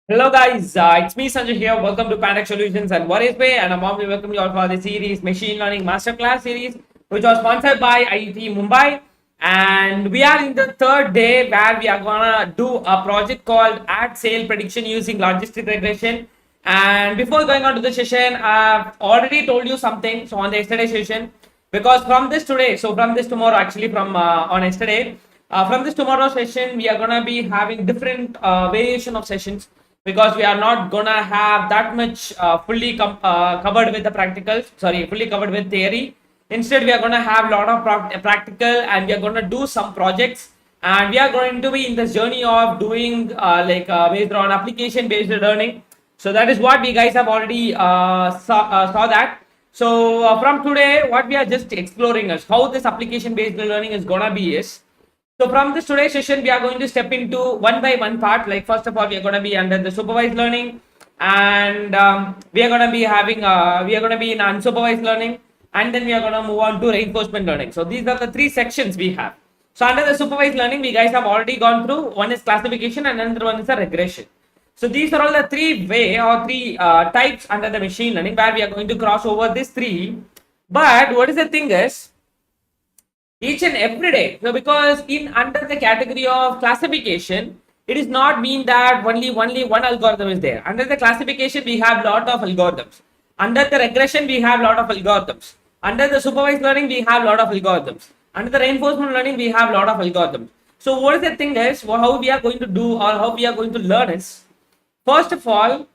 Hello guys, it's me Sanjay here. Welcome to Pantech Solutions and What is Pay, and I'm warmly welcome you all for the series Machine Learning Masterclass series, which was sponsored by IoT Mumbai. And we are in the third day where we are gonna do a project called Ad Sale Prediction using Logistic Regression. And before going on to the session, I've already told you something. So on the yesterday session, because from this today, so from this tomorrow, actually from on yesterday, from this tomorrow session, we are gonna be having different variation of sessions because we are not gonna have that much fully covered with the practicals. Sorry, fully covered with theory. Instead, we are gonna have a lot of practical, and we are gonna do some projects, and we are going to be in this journey of doing based on application based learning. So that is what we guys have already saw that. So from today, what we are just exploring is how this application based learning is gonna be is. So from this today's session, we are going to step into one by one part. Like first of all, we are going to be under the supervised learning, and we are going to be having we are going to be in unsupervised learning, and then we are going to move on to reinforcement learning. So these are the three sections we have. So under the supervised learning, we guys have already gone through. One is classification, and another one is a regression. So these are all the three types under the machine learning where we are going to cross over these three. But what is the thing is each and every day. So because in under the category of classification, it is not mean that only one algorithm is there. Under the classification, we have lot of algorithms. Under the regression, we have lot of algorithms. Under the supervised learning, we have lot of algorithms. Under the reinforcement learning, we have lot of algorithms. So what is the thing is how we are going to do or how we are going to learn is, first of all,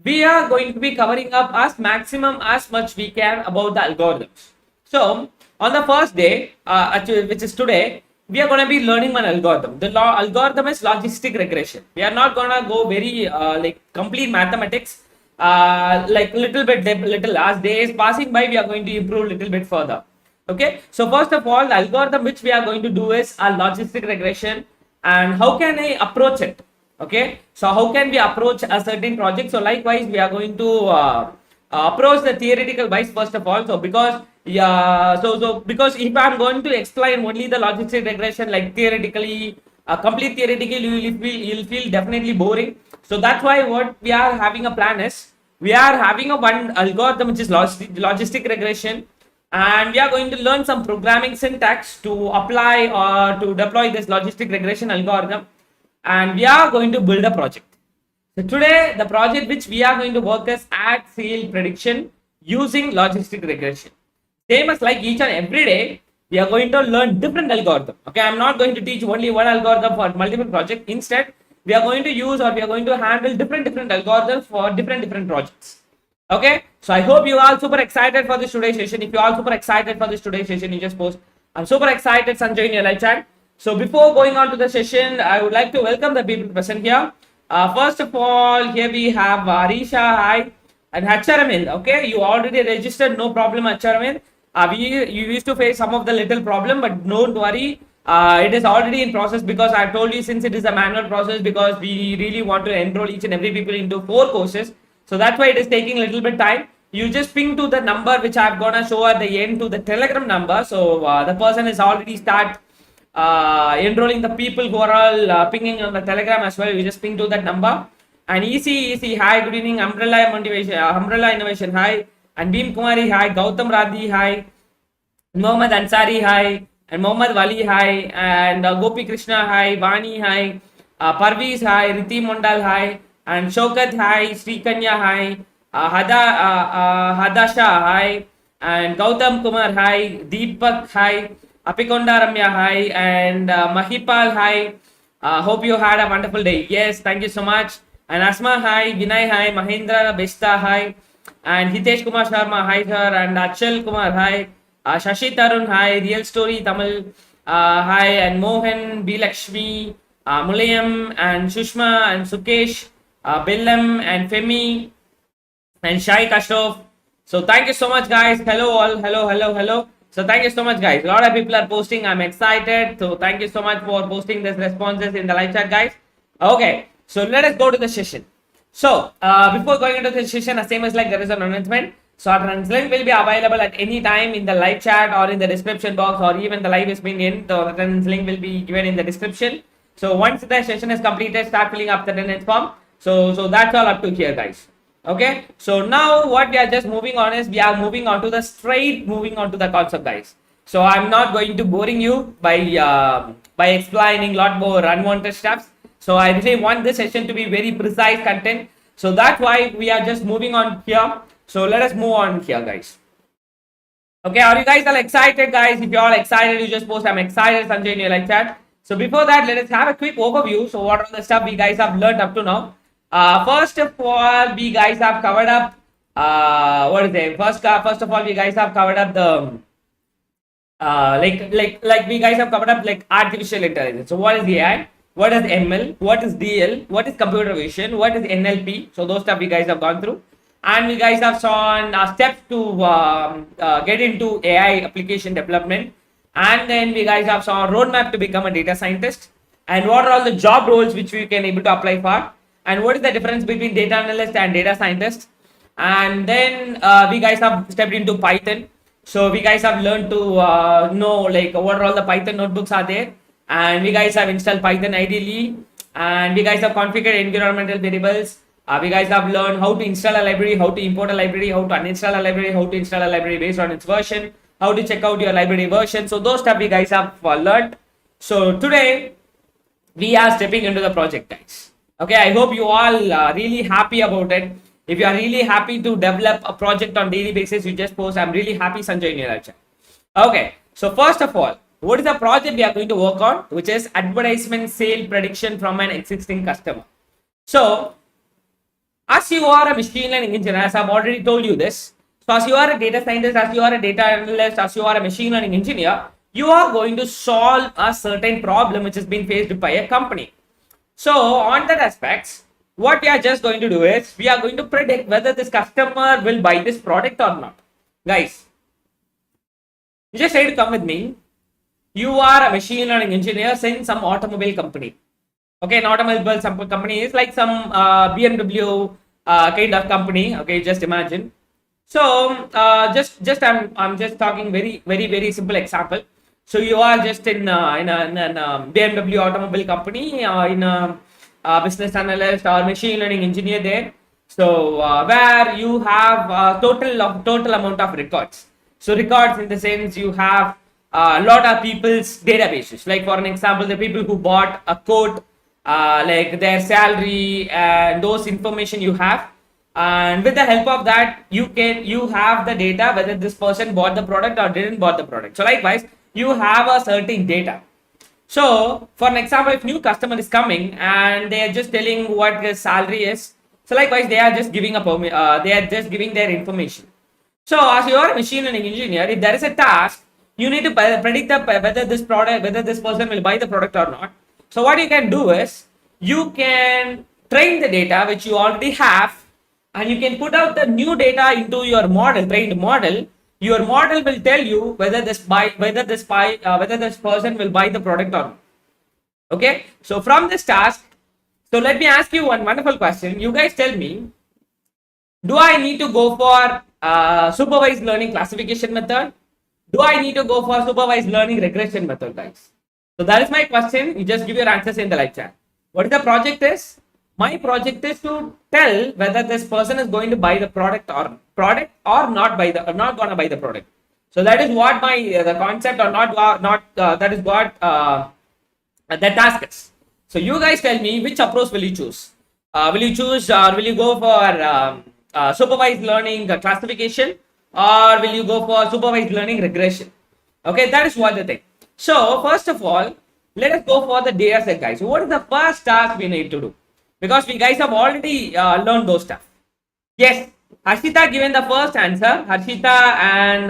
we are going to be covering up as maximum as much we can about the algorithms. So on the first day, actually, which is today, we are going to be learning one algorithm. The algorithm is logistic regression. We are not going to go very like complete mathematics, like little as days passing by, we are going to improve little bit further. Okay, so first of all, the algorithm which we are going to do is a logistic regression, and how can I approach it? Okay, so how can we approach a certain project? So likewise, we are going to approach the theoretical wise first of all. So because because if I'm going to explain only the logistic regression like theoretically, complete theoretically, you'll feel definitely boring. So that's why what we are having a plan is, we are having a one algorithm which is logistic regression, and we are going to learn some programming syntax to apply or to deploy this logistic regression algorithm, and we are going to build a project. So today, the project which we are going to work is ad sale prediction using logistic regression. Same as like each and every day, we are going to learn different algorithm. Okay, I'm not going to teach only one algorithm for multiple projects. Instead, we are going to use or we are going to handle different algorithms for different projects. Okay, so I hope you are all super excited for this today's session. If you are all super excited for this today's session, you just post, I'm super excited, Sanjay, in your live chat. So before going on to the session, I would like to welcome the people present here. First of all, here we have Arisha, hi, and Hacharamin. Okay, you already registered, no problem, Hacharamin. You used to face some of the little problem, but don't worry. It is already in process because I've told you since it is a manual process, because we really want to enroll each and every people into 4 courses. So that's why it is taking a little bit time. You just ping to the number which I'm gonna show at the end to the Telegram number. So the person is already start enrolling the people who are all pinging on the Telegram as well. You just ping to that number. And easy, hi, good evening, Umbrella Motivation, Umbrella Innovation, hi, and Beam Kumari, hi, Gautam Radhi, hi, Mohammad Ansari, hi, and Mohammad Wali, hi, and Gopi Krishna, hi, Vani, hi, Parveez, hi, Riti Mondal, hi, and Shokat, hi, Srikanya, hi, Hadasha, hi, and Gautam Kumar, hi, Deepak, hi, Apikonda Ramya, hi, and Mahipal, hi. Hope you had a wonderful day. Yes, thank you so much. And Asma, hi, Vinay, hi, Mahendra Besta, hi, and Hitesh Kumar Sharma, hi sir, and Achal Kumar, hi, Shashi Tarun, hi, Real Story Tamil, hi, and Mohan, B Lakshmi, Mulayam, and Shushma, and Sukesh, Billam, and Femi, and Shai Kashrov. So thank you so much, guys. Hello all. Hello. So thank you so much, guys. A lot of people are posting. I'm excited. So thank you so much for posting these responses in the live chat, guys. Okay. So let us go to the session. So before going into the session, the same as like there is an announcement. So our link will be available at any time in the live chat or in the description box, or even the live is being in. The attendance link will be given in the description. So once the session is completed, start filling up the attendance form. So that's all up to here, guys. Okay, so now what we are just moving on is we are moving on to the concept, guys. So I'm not going to boring you by explaining lot more unwanted stuff. So I really want this session to be very precise content. So that's why we are just moving on here. So let us move on here, guys. Okay, are you guys all excited, guys? If you're all excited, you just post I'm excited, Sanjay, in your like chat. So before that, let us have a quick overview. So what are the stuff we guys have learned up to now? First of all, we guys have covered up what is it? First of all, we guys have covered up the like we guys have covered up like artificial intelligence. So what is the AI? What is ML? What is DL? What is computer vision? What is NLP? So those stuff we guys have gone through, and we guys have shown steps to get into AI application development, and then we guys have saw a roadmap to become a data scientist, and what are all the job roles which we can able to apply for, and what is the difference between data analyst and data scientist, and then we guys have stepped into Python. So we guys have learned to know like what are all the Python notebooks are there, and we guys have installed Python ideally, and we guys have configured environmental variables. We guys have learned how to install a library, how to import a library, how to uninstall a library, how to install a library based on its version, how to check out your library version. So those stuff we guys have learned. So today we are stepping into the project, guys. Okay, I hope you all really happy about it. If you are really happy to develop a project on daily basis, you just post I'm really happy, Sanjay, in your chat. Okay, so first of all, what is the project we are going to work on, which is advertisement sale prediction from an existing customer. So as you are a machine learning engineer, as I've already told you this, so as you are a data scientist, as you are a data analyst, as you are a machine learning engineer, you are going to solve a certain problem which has been faced by a company. So on that aspects, what we are just going to do is we are going to predict whether this customer will buy this product or not. Guys, you just try to come with me. You are a machine learning engineer in some automobile company. Okay, an automobile company is like some BMW kind of company. Okay, just imagine. So just I'm just talking very simple example. So you are just in a BMW automobile company in a business analyst or machine learning engineer there. So where you have total amount of records. So records in the sense you have a lot of people's databases. Like for an example, the people who bought a coat, like their salary and those information you have. And with the help of that, you have the data whether this person bought the product or didn't bought the product. So likewise, you have a certain data. So, for an example, if new customer is coming and they are just telling what their salary is, so likewise they are just giving they are just giving their information. So, as you are a machine learning engineer, if there is a task, you need to predict whether this person will buy the product or not. So, what you can do is you can train the data which you already have, and you can put out the new data into your trained model. Your model will tell you whether this person will buy the product or not. Okay, so from this task, so let me ask you one wonderful question. You guys tell me, do I need to go for supervised learning classification method? Do I need to go for supervised learning regression method, guys? So that is my question. You just give your answers in the live chat. What is the project is? My project is to tell whether this person is going to buy the product or not gonna buy the product. So that is what my the concept or that is what the task is. So you guys tell me which approach will you choose? Will you choose or will you go for supervised learning classification, or will you go for supervised learning regression? Okay, that is what the thing. So first of all, let us go for the data set, guys. So what is the first task we need to do? Because we guys have already learned those stuff. Yes, Harshita given the first answer. Harshita and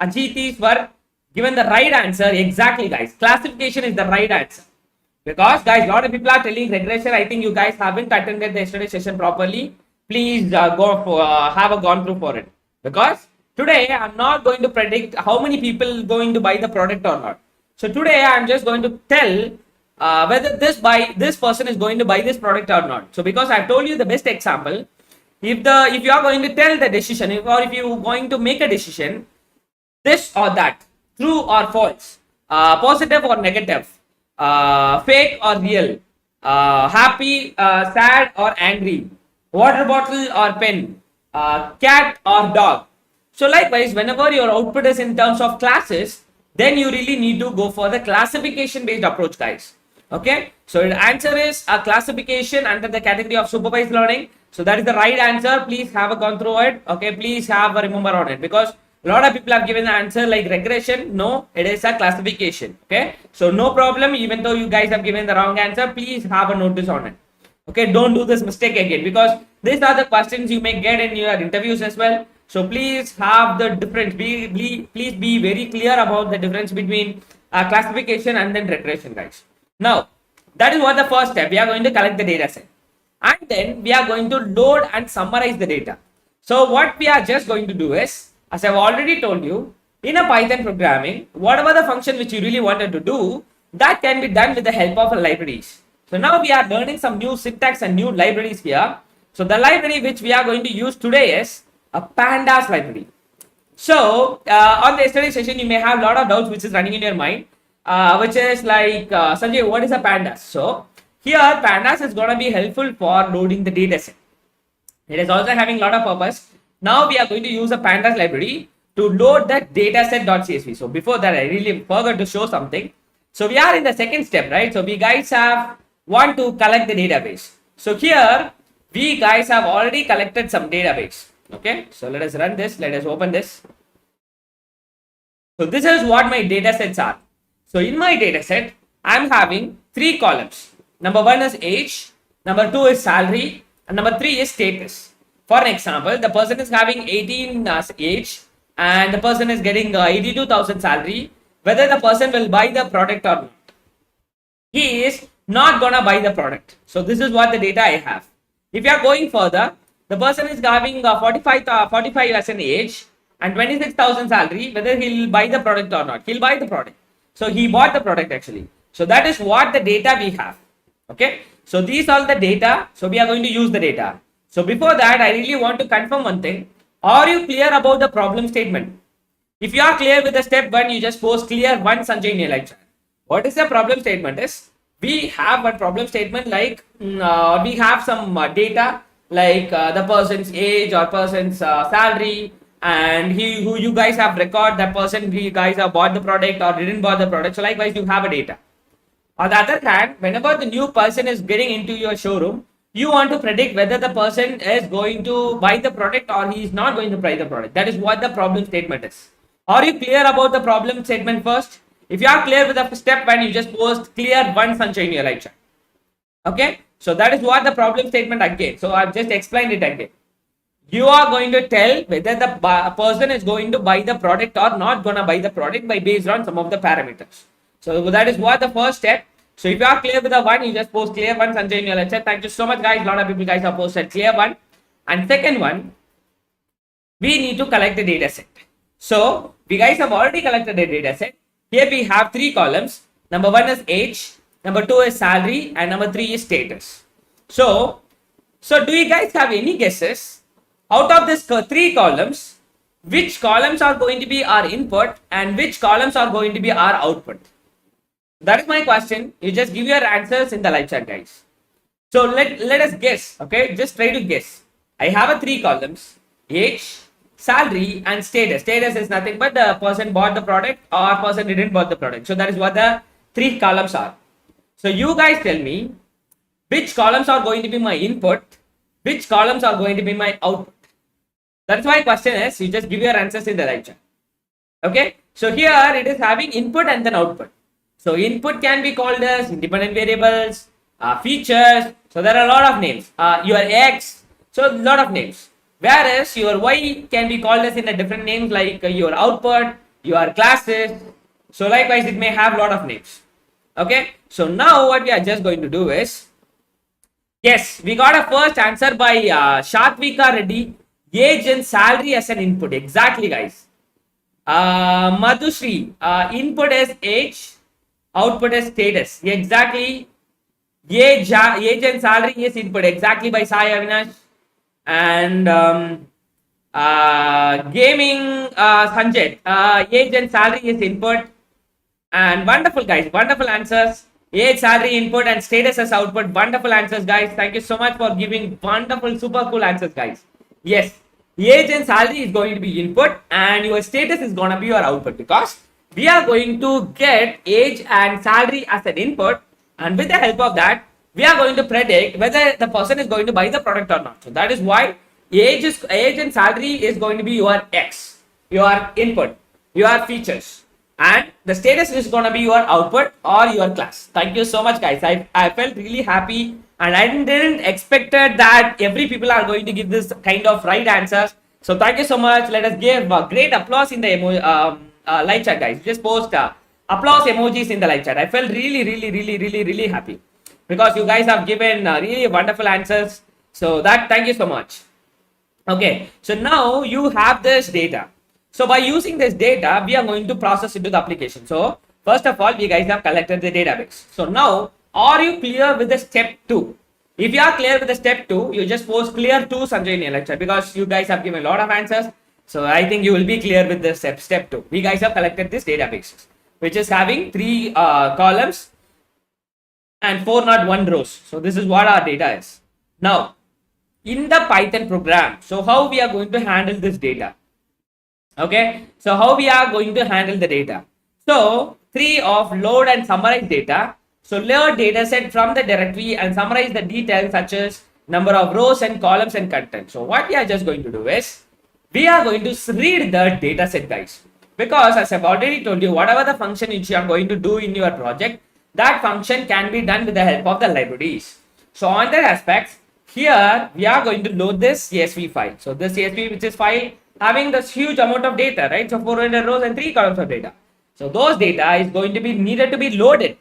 Ajitis were given the right answer. Exactly, guys. Classification is the right answer. Because, guys, a lot of people are telling regression. I think you guys haven't attended the yesterday session properly. Please have a gone through for it. Because today I'm not going to predict how many people going to buy the product or not. So today I'm just going to tell whether this person is going to buy this product or not. So because I've told you the best example, if you are going to tell the decision, or if you are going to make a decision, this or that, true or false, positive or negative, fake or real, happy, sad or angry, water bottle or pen, cat or dog. So likewise, whenever your output is in terms of classes, then you really need to go for the classification based approach, guys. Okay, so the answer is a classification under the category of supervised learning. So that is the right answer. Please have a gone through it. Okay, please have a remember on it, because a lot of people have given the answer like regression. No, it is a classification. Okay, so no problem. Even though you guys have given the wrong answer, please have a notice on it. Okay, don't do this mistake again, because these are the questions you may get in your interviews as well. So please have the difference. Please be very clear about the difference between classification and then regression, guys. Now, that is what the first step. We are going to collect the data set, and then we are going to load and summarize the data. So what we are just going to do is, as I've already told you, in a Python programming, whatever the function which you really wanted to do, that can be done with the help of libraries. So now we are learning some new syntax and new libraries here. So the library which we are going to use today is a pandas library. So on the yesterday session, you may have a lot of doubts which is running in your mind, which is like, Sanjay, what is a pandas? So here pandas is going to be helpful for loading the data set. It is also having a lot of purpose. Now we are going to use a pandas library to load the dataset.csv. So before that, I really forgot to show something. So we are in the second step, right? So we guys have want to collect the database. So here we guys have already collected some database. Okay, so let us run this. Let us open this. So this is what my data sets are. So in my data set, I'm having 3 columns. Number 1 is age, number 2 is salary, and number 3 is status. For an example, the person is having 18 age and the person is getting 82,000 salary. Whether the person will buy the product or not, he is not gonna buy the product. So this is what the data I have. If you are going further, the person is having 45 as an age and 26,000 salary. Whether he'll buy the product or not, he'll buy the product. So he bought the product actually. So that is what the data we have. Okay, so these are the data. So we are going to use the data. So before that, I really want to confirm one thing. Are you clear about the problem statement? If you are clear with the step 1, you just post clear 1 Sanjay in your live chat. What is the problem statement is, we have one problem statement like we have some data like the person's age or person's salary, and who you guys have record that person, you guys have bought the product or didn't buy the product. So likewise, you have a data. On the other hand, whenever the new person is getting into your showroom, you want to predict whether the person is going to buy the product or he is not going to buy the product. That is what the problem statement is. Are you clear about the problem statement first? If you are clear with the step 1, you just post clear 1 Sanjay in your live chat. Okay, so that is what the problem statement again. So I've just explained it again. You are going to tell whether the person is going to buy the product or not going to buy the product by based on some of the parameters. So that is what the first step. So if you are clear with the 1, you just post clear 1 Sanjay in your live chat. Thank you so much, guys. A lot of people guys have posted clear 1. And second one, we need to collect the data set. So we guys have already collected the data set. Here we have 3 columns. Number 1 is age, number 2 is salary, and number 3 is status. So do you guys have any guesses? Out of these 3 columns, which columns are going to be our input and which columns are going to be our output? That is my question. You just give your answers in the live chat, guys. So let us guess. Okay, just try to guess. I have a 3 columns: age, salary, and status. Status is nothing but the person bought the product or person didn't bought the product. So that is what the 3 columns are. So you guys tell me which columns are going to be my input, which columns are going to be my output. That's my question is, you just give your answers in the live chat. Okay, so here it is having input and then output. So input can be called as independent variables, features. So there are a lot of names. Your X, so a lot of names. Whereas your Y can be called as in a different names like your output, your classes. So likewise, it may have a lot of names. Okay, so now what we are just going to do is, yes, we got a first answer by Shatvika Reddy. Age and salary as an input. Exactly, guys. Madhushri, input is age, output is status. Exactly. Age and salary is input. Exactly by Sai Avinash. And gaming Sanjay, age and salary is input. And wonderful, guys. Wonderful answers. age, salary, input, and status as output. Wonderful answers, guys. Thank you so much for giving wonderful, super cool answers, guys. Yes, age and salary is going to be input, and your status is going to be your output, because we are going to get age and salary as an input, and with the help of that, we are going to predict whether the person is going to buy the product or not. So that is why age and salary is going to be your X, your input, your features, and the status is going to be your output or your class. Thank you so much, guys. I felt really happy, and I didn't expected that every people are going to give this kind of right answers. So thank you so much. Let us give a great applause in the live chat, guys. Just post applause emojis in the live chat. I felt really happy because you guys have given really wonderful answers. So that, thank you so much. Okay, so now you have this data. So by using this data, we are going to process into the application. So first of all, we guys have collected the database. So now, are you clear with the step 2? If you are clear with the step 2, you just post clear 2 Sanjay in your lecture, because you guys have given a lot of answers. So I think you will be clear with the step 2. We guys have collected this database, which is having 3 columns and 401 rows. So this is what our data is. Now, in the Python program, so how we are going to handle this data? Okay, so how we are going to handle the data? So 3 of load and summarize data. So load data set from the directory and summarize the details such as number of rows and columns and content. So what we are just going to do is, we are going to read the data set, guys, because as I've already told you, whatever the function which you are going to do in your project, that function can be done with the help of the libraries. So on that aspects, here we are going to load this CSV file. So this CSV, which is file having this huge amount of data, right? So 400 rows and 3 columns of data. So those data is going to be needed to be loaded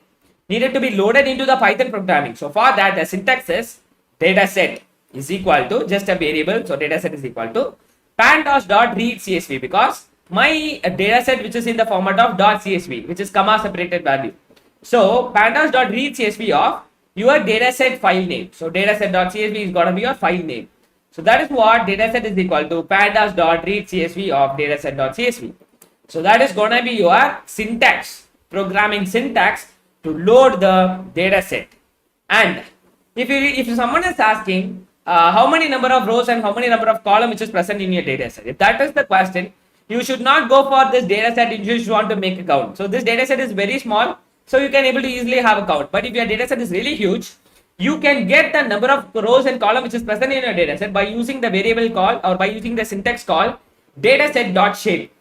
into the Python programming. So for that, the syntax is dataset is equal to just a variable. So dataset is equal to pandas.read CSV, because my dataset which is in the format of .csv, which is comma separated value. So pandas.read CSV of your dataset file name. So dataset.csv is going to be your file name. So that is what dataset is equal to pandas.read CSV of dataset.csv. So that is going to be your syntax, programming syntax to load the dataset. And if someone is asking how many number of rows and how many number of columns which is present in your dataset, if that is the question, you should not go for this dataset if you just want to make a count. So this dataset is very small, so you can able to easily have a count. But if your dataset is really huge, you can get the number of rows and columns which is present in your dataset by using the variable call or by using the syntax called dataset.shape.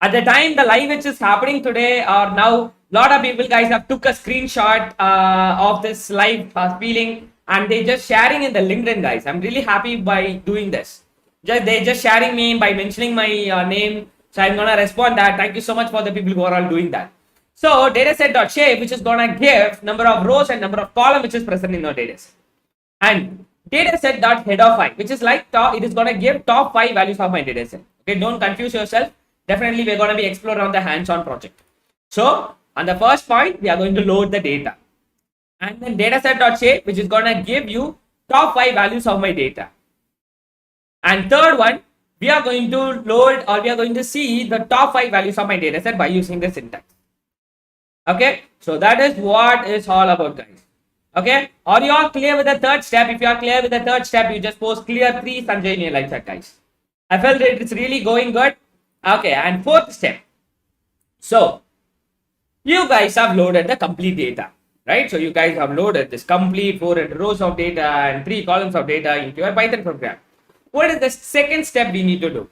At the time the live which is happening today or now, lot of people guys have took a screenshot of this live feeling, and they just sharing in the LinkedIn, guys. I'm really happy by doing this. They just sharing me by mentioning my name. So I'm gonna respond that. Thank you so much for the people who are all doing that. So dataset.shape, which is gonna give number of rows and number of columns which is present in your dataset. And dataset.head of 5, which is like it is gonna give top 5 values of my dataset. Okay, don't confuse yourself. Definitely we're gonna be exploring on the hands-on project. So on the first point, we are going to load the data. And then dataset.shape, which is gonna give you top 5 values of my data. And third one, we are going to load or we are going to see the top 5 values of my dataset by using the syntax. Okay, so that is what it's all about, guys. Okay, are you all clear with the third step? If you are clear with the third step, you just post clear 3 Sanjay in your live chat, guys. I felt that it's really going good. Okay, and fourth step. So you guys have loaded the complete data, right? So you guys have loaded this complete 400 rows of data and 3 columns of data into your Python program. What is the second step we need to do?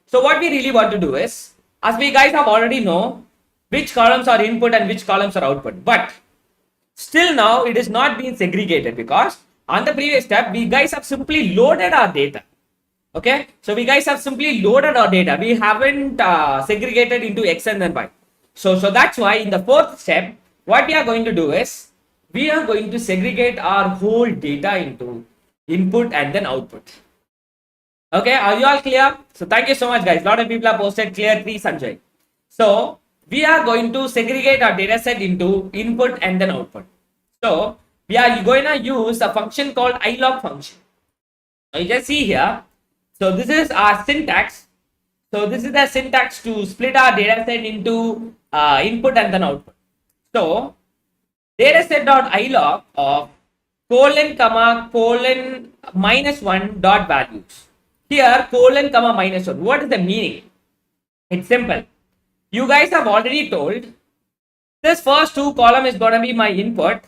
So what we really want to do is, as we guys have already know which columns are input and which columns are output, but still now it is not being segregated, because on the previous step we guys have simply loaded our data. Okay, so we guys have simply loaded our data. We haven't segregated into X and then Y. So that's why in the fourth step, what we are going to do is, we are going to segregate our whole data into input and then output. Okay, are you all clear? So thank you so much, guys. A lot of people have posted clear 3 Sanjay. So we are going to segregate our data set into input and then output. So we are going to use a function called ilog function. So you just see here. So this is our syntax. So this is the syntax to split our data set into input and then output. So dataset.ilog of colon comma colon minus 1 dot values. Here colon comma minus 1. What is the meaning? It's simple. You guys have already told this first two column is going to be my input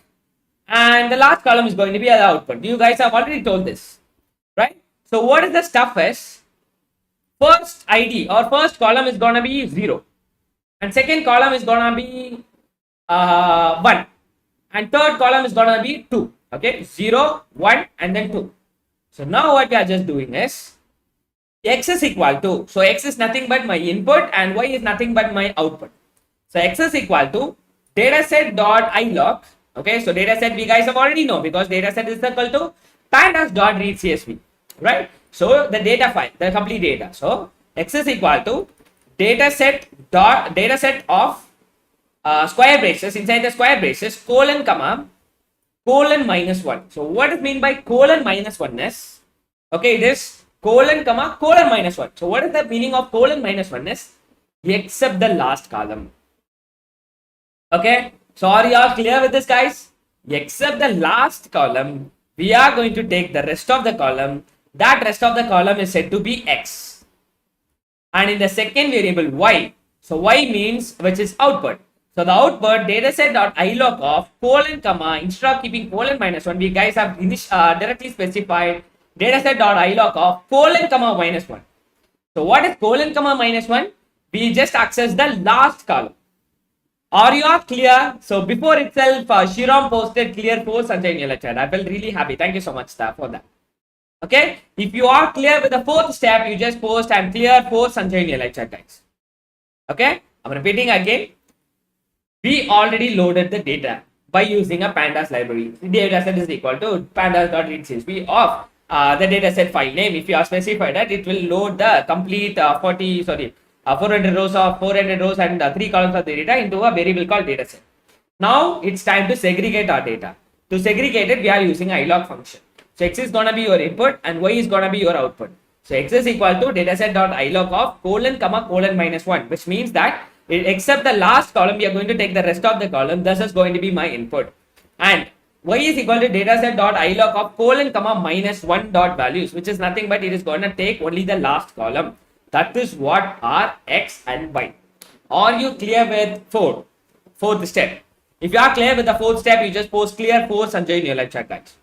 and the last column is going to be the output. You guys have already told this, right? So what is the stuff is first ID or first column is going to be 0 and second column is going to be 1 and third column is going to be 2. Okay, 0, 1 and then 2. So now what we are just doing is x is equal to, so x is nothing but my input and y is nothing but my output. So x is equal to dataset.ilog. Okay, so dataset we guys have already know because dataset is equal to pandas.read CSV, right? So the data file, the complete data. So x is equal to dataset of square braces, inside the square braces colon comma colon minus 1. So what is mean by colon minus 1 is, okay, it is colon comma colon minus 1. So what is the meaning of colon minus 1 is except the last column. Okay, so are you all clear with this, guys? Except the last column, we are going to take the rest of the column. That rest of the column is said to be x. And in the second variable y, so y means which is output. So the output dataset.ilog of colon comma, instead of keeping colon minus 1, we guys have directly specified dataset.ilog of colon comma minus 1. So what is colon comma minus 1? We just access the last column. Are you all clear? So before itself, Shiram posted clear for Sanjay in your chat. I felt really happy. Thank you so much, staff, for that. Okay, if you are clear with the fourth step, you just post and clear for Sanjay in your chat, guys. Okay, I'm repeating again. We already loaded the data by using a pandas library. The dataset is equal to pandas.read.csv of the dataset file name. If you are specified that, it will load the complete 400 rows and 3 columns of the data into a variable called dataset. Now it's time to segregate our data. To segregate it, we are using ilog function. So x is gonna be your input and y is gonna be your output. So x is equal to dataset.ilog of colon comma colon minus 1, which means that except the last column, we are going to take the rest of the column. This is going to be my input. And y is equal to dataset.ilog of colon comma minus 1 dot values, which is nothing but it is going to take only the last column. That is what are x and y. Are you clear with fourth step? If you are clear with the fourth step, you just post clear for Sanjay in your live chat, guys.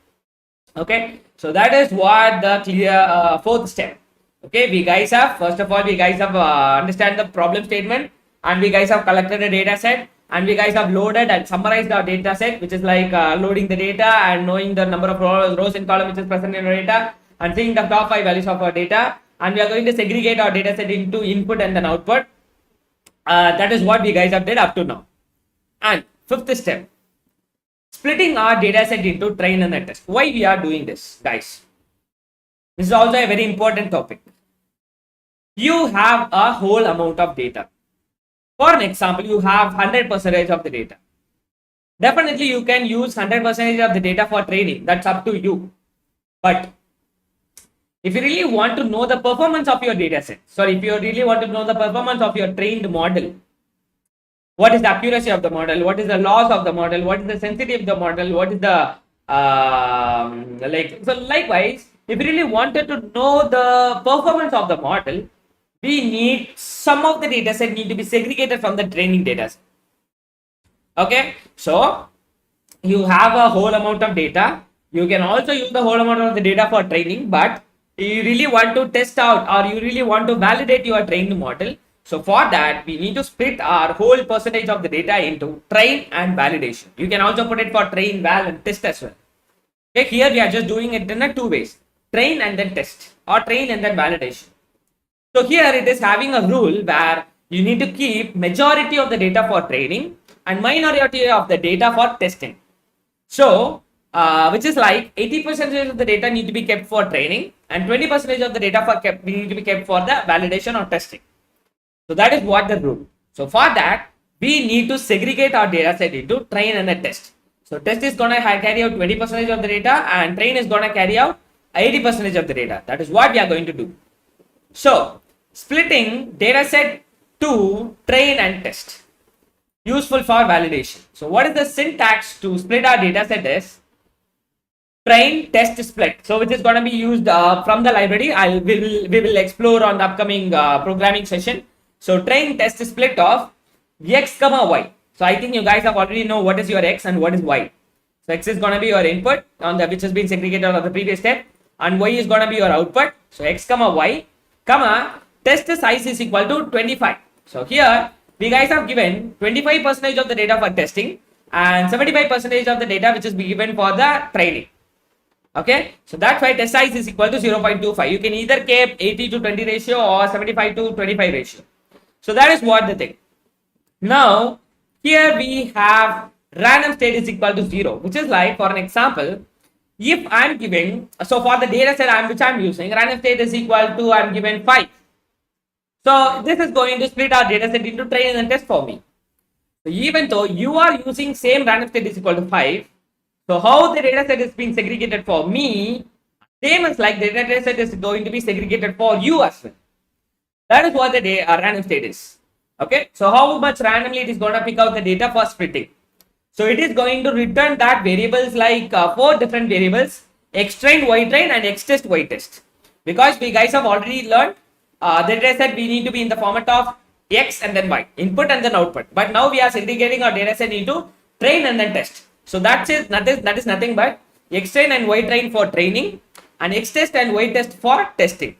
Okay, so that is what the clear fourth step. Okay, we guys have, first of all, we guys have understand the problem statement and we guys have collected a data set and we guys have loaded and summarized our data set, which is like loading the data and knowing the number of rows in column which is present in our data and seeing the top 5 values of our data. And we are going to segregate our data set into input and then output. That is what we guys have did up to now. And fifth step, splitting our data set into train and test. Why we are doing this, guys? This is also a very important topic. You have a whole amount of data. For an example, you have 100% of the data. Definitely, you can use 100% of the data for training. That's up to you. But if you really want to know the performance of your data set, if you really want to know the performance of your trained model, what is the accuracy of the model, what is the loss of the model, what is the sensitivity of the model, what is the likewise, if you really wanted to know the performance of the model, we need some of the data set need to be segregated from the training data set. Okay, so you have a whole amount of data. You can also use the whole amount of the data for training, but you really want to test out or you really want to validate your trained model. So for that, we need to split our whole percentage of the data into train and validation. You can also put it for train, val and test as well. Okay, here we are just doing it in two ways, train and then test or train and then validation. So here it is having a rule where you need to keep majority of the data for training and minority of the data for testing. So which is like 80% of the data need to be kept for training and 20% of the data need to be kept for the validation or testing. So that is what the rule. So for that, we need to segregate our data set into train and a test. So test is going to carry out 20% of the data and train is going to carry out 80% of the data. That is what we are going to do. So splitting data set to train and test. useful for validation. So what is the syntax to split our data set is train test split. So which is going to be used from the library. We will explore on the upcoming programming session. So train test split of x comma y. So I think you guys have already know what is your x and what is y. So x is going to be your input on the which has been segregated on the previous step, and y is going to be your output. So x comma y comma test size is equal to 25. So here we guys have given 25% of the data for testing and 75% of the data which is given for the training. Okay, so that's why test size is equal to 0.25. You can either keep 80 to 20 ratio or 75 to 25 ratio. So that is what the thing. Now here we have random state is equal to 0, which is like, for an example, if I'm giving, so for the data set which I'm using, random state is equal to, I'm given 5. So this is going to split our data set into train and test for me. So even though you are using same random state is equal to 5, so how the data set is being segregated for me, same as like the data set is going to be segregated for you as well. That is what the random state is. Okay, so how much randomly it is going to pick out the data for splitting. So it is going to return that variables like 4 different variables, x train, y train and x test, y test. Because we guys have already learned the data set we need to be in the format of x and then y, input and then output. But now we are segregating our data set into train and then test. So that's it. That is nothing but x train and y train for training and x test and y test for testing.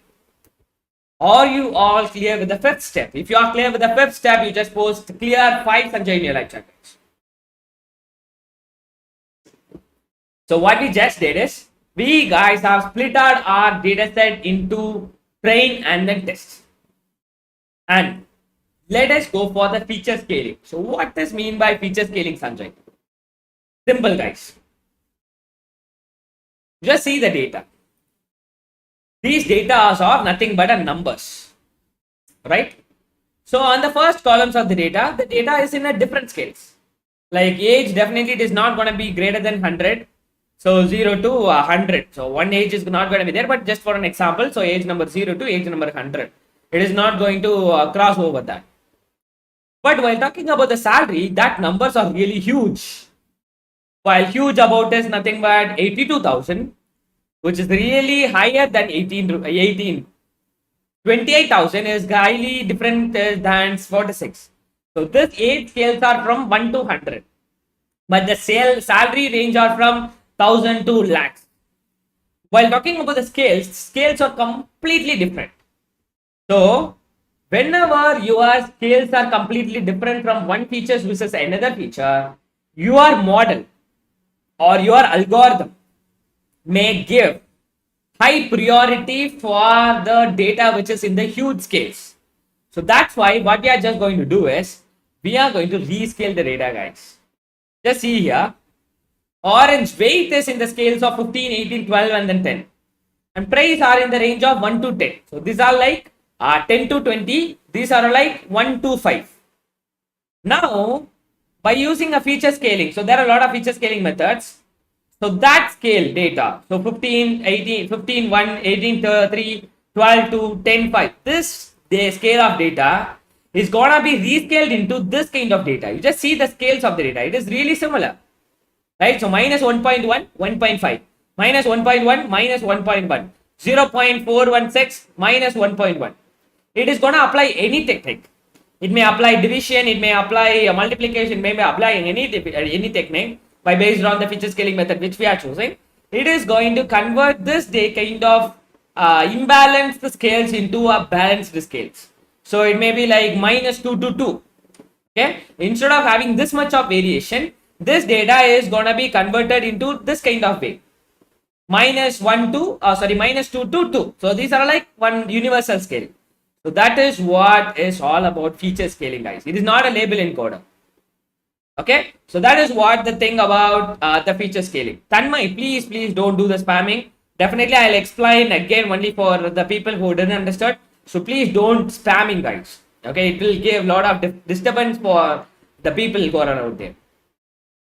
Are you all clear with the fifth step? If you are clear with the fifth step, you just post clear 5 Sanjay in your live chat. So what we just did is we guys have split out our data set into train and then test. And let us go for the feature scaling. So what does mean by feature scaling, Sanjay? Simple, guys. Just see the data. These data are nothing but numbers, right? So on the first columns of the data is in a different scales. Like age, definitely it is not going to be greater than 100. So 0 to 100. So one age is not going to be there, but just for an example, so age number 0 to age number 100. It is not going to cross over that. But while talking about the salary, that numbers are really huge. While huge about is nothing but 82,000, which is really higher than 18. 28,000 is highly different than 46. So this age scales are from 1 to 100. But the salary range are from 1,000 to lakhs. While talking about the scales are completely different. So whenever your scales are completely different from one feature versus another feature, your model or your algorithm may give high priority for the data which is in the huge scales. So that's why what we are just going to do is we are going to rescale the data, guys. Just see here, orange weight is in the scales of 15, 18, 12 and then 10. And price are in the range of 1 to 10. So these are like 10 to 20. These are like 1 to 5. Now, by using a feature scaling, so there are a lot of feature scaling methods. So that scale data, so 15, 18, 15, 1, 18, 3, 12 to 10, 5. This scale of data is gonna be rescaled into this kind of data. You just see the scales of the data. It is really similar, right? So minus 1.1, 1.5, minus 1.1, minus 1.1, 0.416, minus 1.1. It is gonna apply any technique. It may apply division, it may apply multiplication, may apply any technique by based on the feature scaling method which we are choosing. It is going to convert this kind of imbalanced scales into a balanced scales. So it may be like minus 2 to 2. Okay, instead of having this much of variation, this data is gonna be converted into this kind of way. Minus 1 to minus 2 to 2. So these are like one universal scale. So that is what is all about feature scaling, guys. It is not a label encoder. Okay, so that is what the thing about the feature scaling. Tanmay, please don't do the spamming. Definitely I'll explain again only for the people who didn't understand. So please don't spamming, guys. Okay, it will give a lot of disturbance for the people who are out there.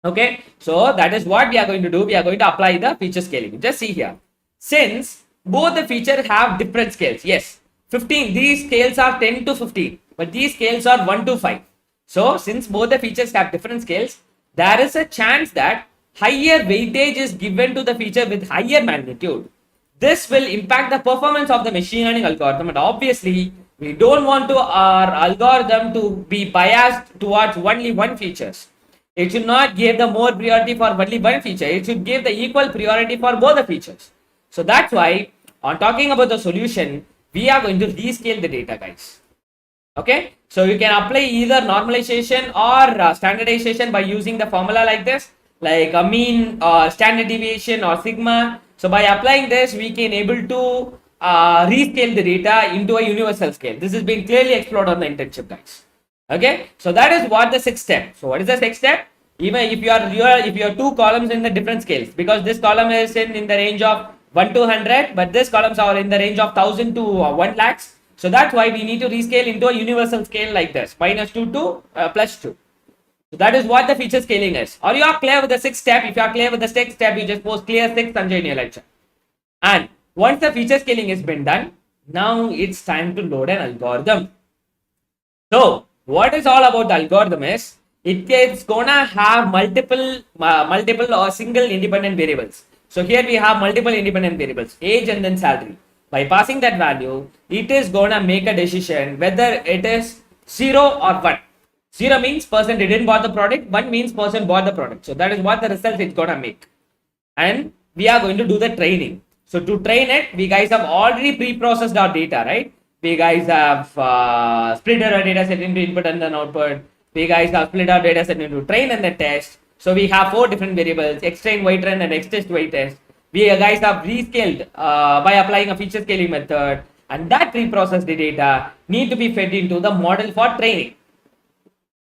Okay, so that is what we are going to do. We are going to apply the feature scaling. Just see here. Since both the features have different scales, yes, 15, these scales are 10 to 15, but these scales are 1 to 5. So since both the features have different scales, there is a chance that higher weightage is given to the feature with higher magnitude. This will impact the performance of the machine learning algorithm, and obviously we don't want to our algorithm to be biased towards only one features. It should not give the more priority for only one feature. It should give the equal priority for both the features. So that's why on talking about the solution, we are going to rescale the data, guys. Okay, so you can apply either normalization or standardization by using the formula like this, like a mean or standard deviation or sigma. So by applying this, we can able to rescale the data into a universal scale. This has been clearly explored on the internship, guys. Okay, so that is what the sixth step. So what is the sixth step? Even if you are two columns in the different scales, because this column is in the range of 1 to 100, but this columns are in the range of 1000 to 1 lakhs. So that's why we need to rescale into a universal scale like this, -2 to +2. So that is what the feature scaling is. Or you are clear with the sixth step. If you are clear with the sixth step, you just post clear 6 Sanjay in your lecture. And once the feature scaling has been done, now it's time to load an algorithm. So what is all about the algorithm is, it's gonna have multiple or single independent variables. So here we have multiple independent variables, age and then salary. By passing that value, it is gonna make a decision whether it is 0 or 1. 0 means person didn't buy the product, 1 means person bought the product. So that is what the result it's gonna make. And we are going to do the training. So to train it, we guys have already pre-processed our data, right? We guys have split our data set into input and then output. We guys have split our data set into train and the test. So we have 4 different variables, xtrain, ytrain and xtest, ytest. We guys have rescaled by applying a feature scaling method, and that pre-processed data need to be fed into the model for training.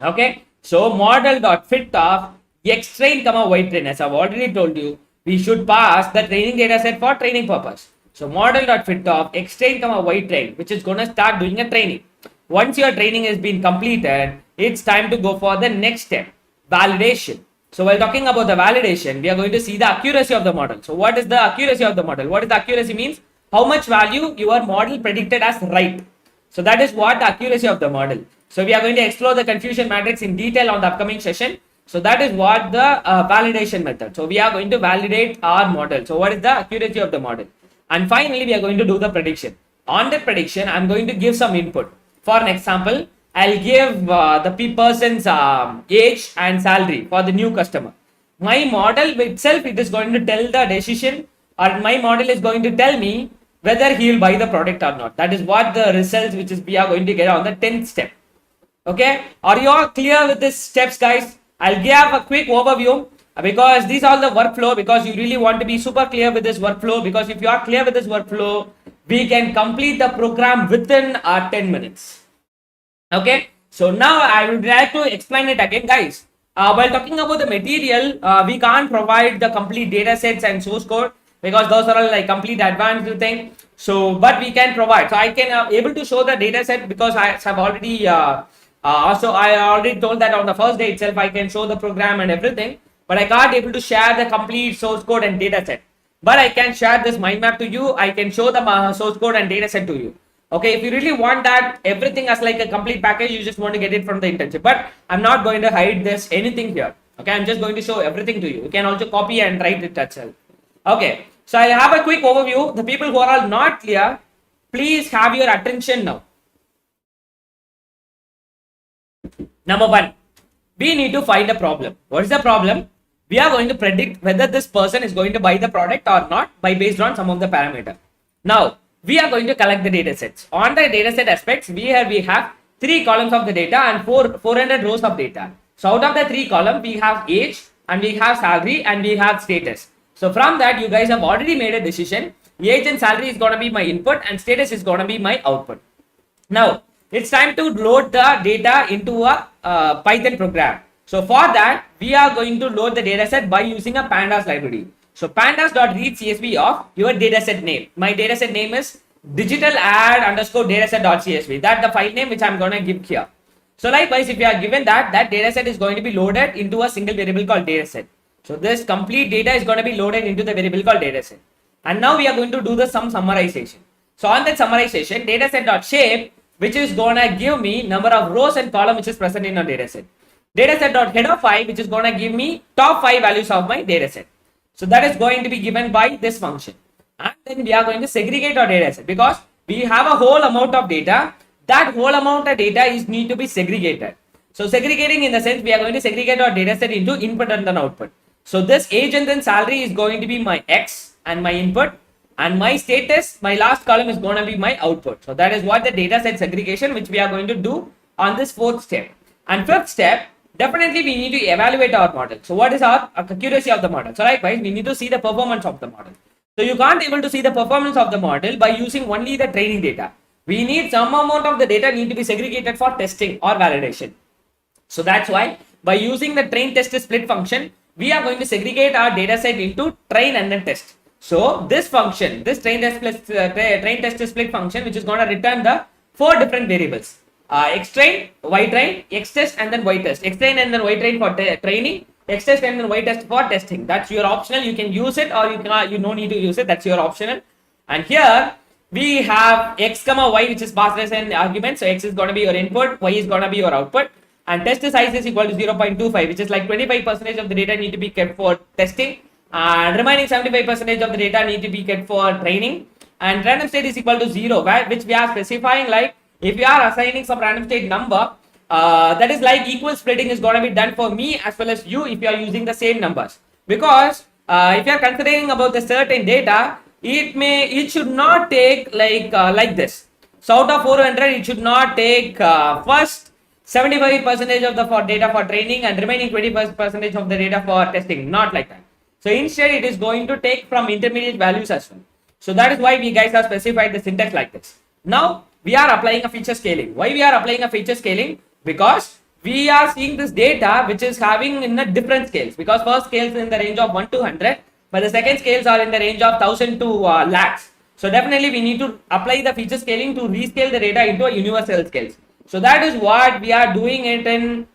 Okay, so model.fit of xtrain, ytrain. As I've already told you, we should pass the training data set for training purpose. So model.fit of xtrain, ytrain, which is going to start doing a training. Once your training has been completed, it's time to go for the next step, validation. So while talking about the validation, we are going to see the accuracy of the model. So what is the accuracy of the model? What is the accuracy means? How much value your model predicted as right. So that is what the accuracy of the model. So we are going to explore the confusion matrix in detail on the upcoming session. So that is what the validation method. So we are going to validate our model. So what is the accuracy of the model? And finally, we are going to do the prediction. On the prediction, I'm going to give some input. For an example, I'll give the person's age and salary for the new customer. My model itself, it is going to tell the decision, or my model is going to tell me whether he will buy the product or not. That is what the results which is we are going to get on the 10th step. Okay, are you all clear with these steps, guys? I'll give a quick overview because these are the workflow, because you really want to be super clear with this workflow, because if you are clear with this workflow, we can complete the program within 10 minutes. Okay, so now I would like to explain it again, guys. While talking about the material, we can't provide the complete data sets and source code because those are all like complete advanced thing. So, but we can provide. So I can able to show the data set because I have already also I already told that on the first day itself I can show the program and everything, but I can't able to share the complete source code and data set. But I can share this mind map to you. I can show the source code and data set to you. Okay, if you really want that everything as like a complete package, you just want to get it from the internship, but I'm not going to hide this anything here. Okay, I'm just going to show everything to you. You can also copy and write it itself. Okay, so I have a quick overview. The people who are all not clear, please have your attention now. Number 1, we need to find a problem. What is the problem? We are going to predict whether this person is going to buy the product or not by based on some of the parameter. Now we are going to collect the data sets. On the data set aspects, we have 3 columns of the data and 400 rows of data. So out of the 3 columns, we have age and we have salary and we have status. So from that, you guys have already made a decision. Age and salary is going to be my input and status is going to be my output. Now it's time to load the data into a Python program. So for that, we are going to load the data set by using a pandas library. So pandas.read CSV of your dataset name. My dataset name is digital add underscore dataset.csv. That's the file name which I'm going to give here. So likewise, if you are given that dataset is going to be loaded into a single variable called dataset. So this complete data is going to be loaded into the variable called dataset. And now we are going to do the some summarization. So on that summarization, dataset.shape, which is gonna give me number of rows and column which is present in a dataset. Dataset.head of 5, which is gonna give me top 5 values of my dataset. So that is going to be given by this function. And then we are going to segregate our dataset because we have a whole amount of data. That whole amount of data is need to be segregated. So segregating in the sense we are going to segregate our dataset into input and then output. So this age and then salary is going to be my X and my input, and my status, my last column is going to be my output. So that is what the dataset segregation which we are going to do on this fourth step. And fifth step, definitely we need to evaluate our model. So what is our accuracy of the model? So likewise, we need to see the performance of the model. So you can't able to see the performance of the model by using only the training data. We need some amount of the data need to be segregated for testing or validation. So that's why by using the train test split function, we are going to segregate our data set into train and then test. So this function, this train test split function, which is going to return the 4 different variables: x train, y train, x test, and then y test. X train and then y train for training, x test and then y test for testing. That's your optional. You can use it or you don't need to use it. That's your optional. And here we have x comma y, which is passed as an argument. So x is going to be your input, y is going to be your output, and test size is equal to 0.25, which is like 25% of the data need to be kept for testing, and remaining 75% of the data need to be kept for training. And random state is equal to 0, which we are specifying like if we are assigning some random state number, that is like equal splitting is going to be done for me as well as you if you are using the same numbers. Because if you are considering about the certain data, it should not take like this. So out of 400, it should not take first 75% of the data for training and remaining 20% of the data for testing. Not like that. So instead, it is going to take from intermediate values as well. So that is why we guys have specified the syntax like this. Now we are applying a feature scaling. Why we are applying a feature scaling? Because we are seeing this data which is having in a different scales. Because first scales in the range of 1 to 100, but the second scales are in the range of 1000 to lakhs. So definitely we need to apply the feature scaling to rescale the data into a universal scales. So that is what we are doing it in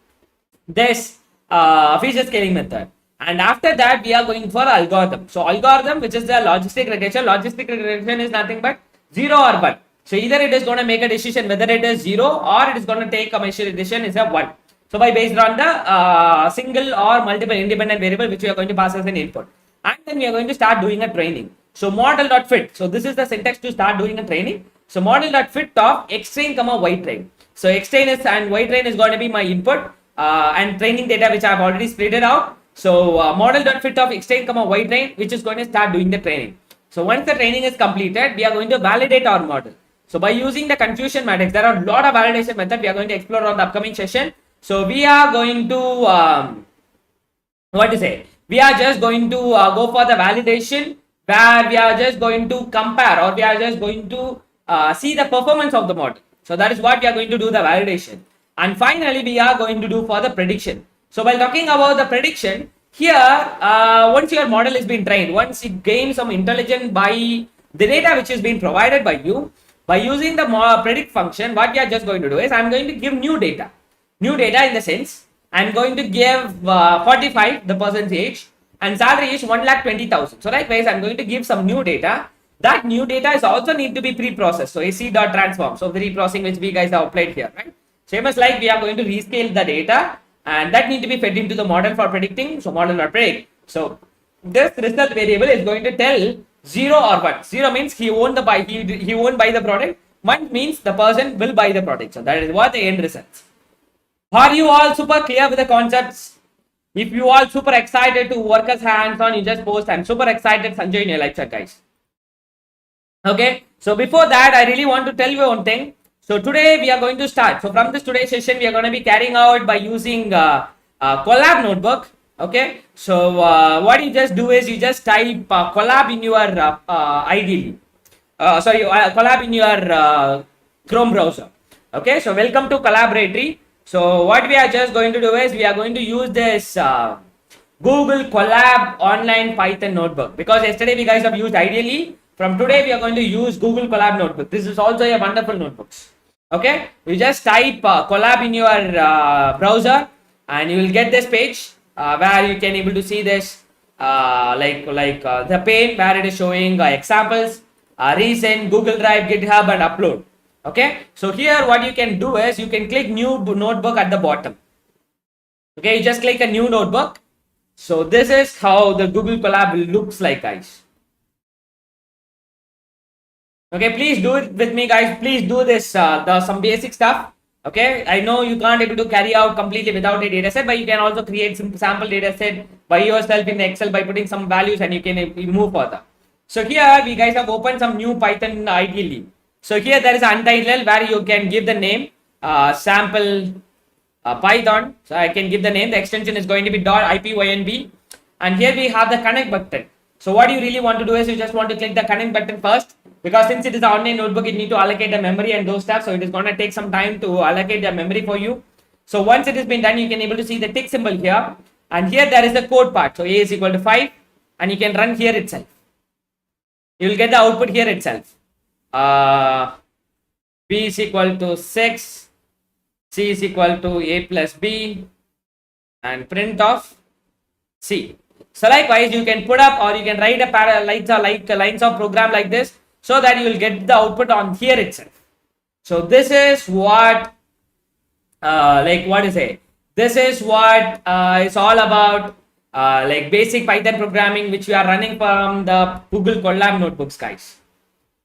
this feature scaling method. And after that, we are going for algorithm. So algorithm, which is the logistic regression. Logistic regression is nothing but 0 or 1. So either it is going to make a decision whether it is 0 or it is going to take a measure decision is a 1. So by based on the single or multiple independent variable which we are going to pass as an input. And then we are going to start doing a training. So model.fit. So this is the syntax to start doing a training. So model.fit of x train comma y train. So x train is and y train is going to be my input and training data which I have already split it out. So model.fit of x train comma y train, which is going to start doing the training. So once the training is completed, we are going to validate our model. So by using the confusion matrix, there are a lot of validation methods we are going to explore on the upcoming session. So we are going to we are just going to go for the validation, where we are just going to compare or we are just going to see the performance of the model. So that is what we are going to do the validation. And finally, we are going to do for the prediction. So while talking about the prediction, here, once your model is being trained, once it gains some intelligence by the data which is being provided by you, by using the predict function, what we are just going to do is I'm going to give new data. New data in the sense, I'm going to give 45, the person's age, and salary is 1,20,000. So likewise, I'm going to give some new data. That new data is also need to be pre-processed. So AC.transform. So the reprocessing which we guys have applied here, right? Same as like we are going to rescale the data, and that need to be fed into the model for predicting. So model.predict. So this result variable is going to tell 0 or 1. 0 means he won't buy the product. 1 means the person will buy the product. So that is what the end results. Are you all super clear with the concepts? If you all super excited to work as hands-on, you just post. I'm super excited, Sanjay, in your lecture, guys. Okay. So before that, I really want to tell you one thing. So today we are going to start. So from this today's session, we are going to be carrying out by using Colab notebook. Okay. So what you just do is you just type Colab in your Colab in your Chrome browser. Okay. So welcome to Collaboratory. So what we are just going to do is we are going to use this Google Colab online Python notebook, because yesterday we guys have used Ideally. From today we are going to use Google Colab notebook. This is also a wonderful notebook. Okay, you just type Colab in your browser and you will get this page where you can able to see this the pane where it is showing examples, recent, Google Drive, GitHub, and upload. Okay, so here what you can do is you can click new notebook at the bottom. Okay, you just click a new notebook. So this is how the Google Colab looks like, guys. Okay, please do it with me, guys. Please do this, some basic stuff. Okay, I know you can't able to carry out completely without a data set, but you can also create some sample data set by yourself in Excel by putting some values, and you can move further. So here we guys have opened some new Python ideally. So here there is untitled where you can give the name sample Python. So I can give the name. The extension is going to be .ipynb, and here we have the connect button. So what you really want to do is you just want to click the connect button first, because since it is an online notebook, it need to allocate the memory and those stuff. So it is going to take some time to allocate the memory for you. So once it has been done, you can able to see the tick symbol here, and here there is the code part. So a is equal to 5, and you can run here itself. You will get the output here itself. B is equal to 6, C is equal to A plus B, and print of C. So likewise, you can put up or you can write a lines of program like this, so that you will get the output on here itself. So this is what this is what it's all about, like basic Python programming, which we are running from the Google Colab notebooks, guys.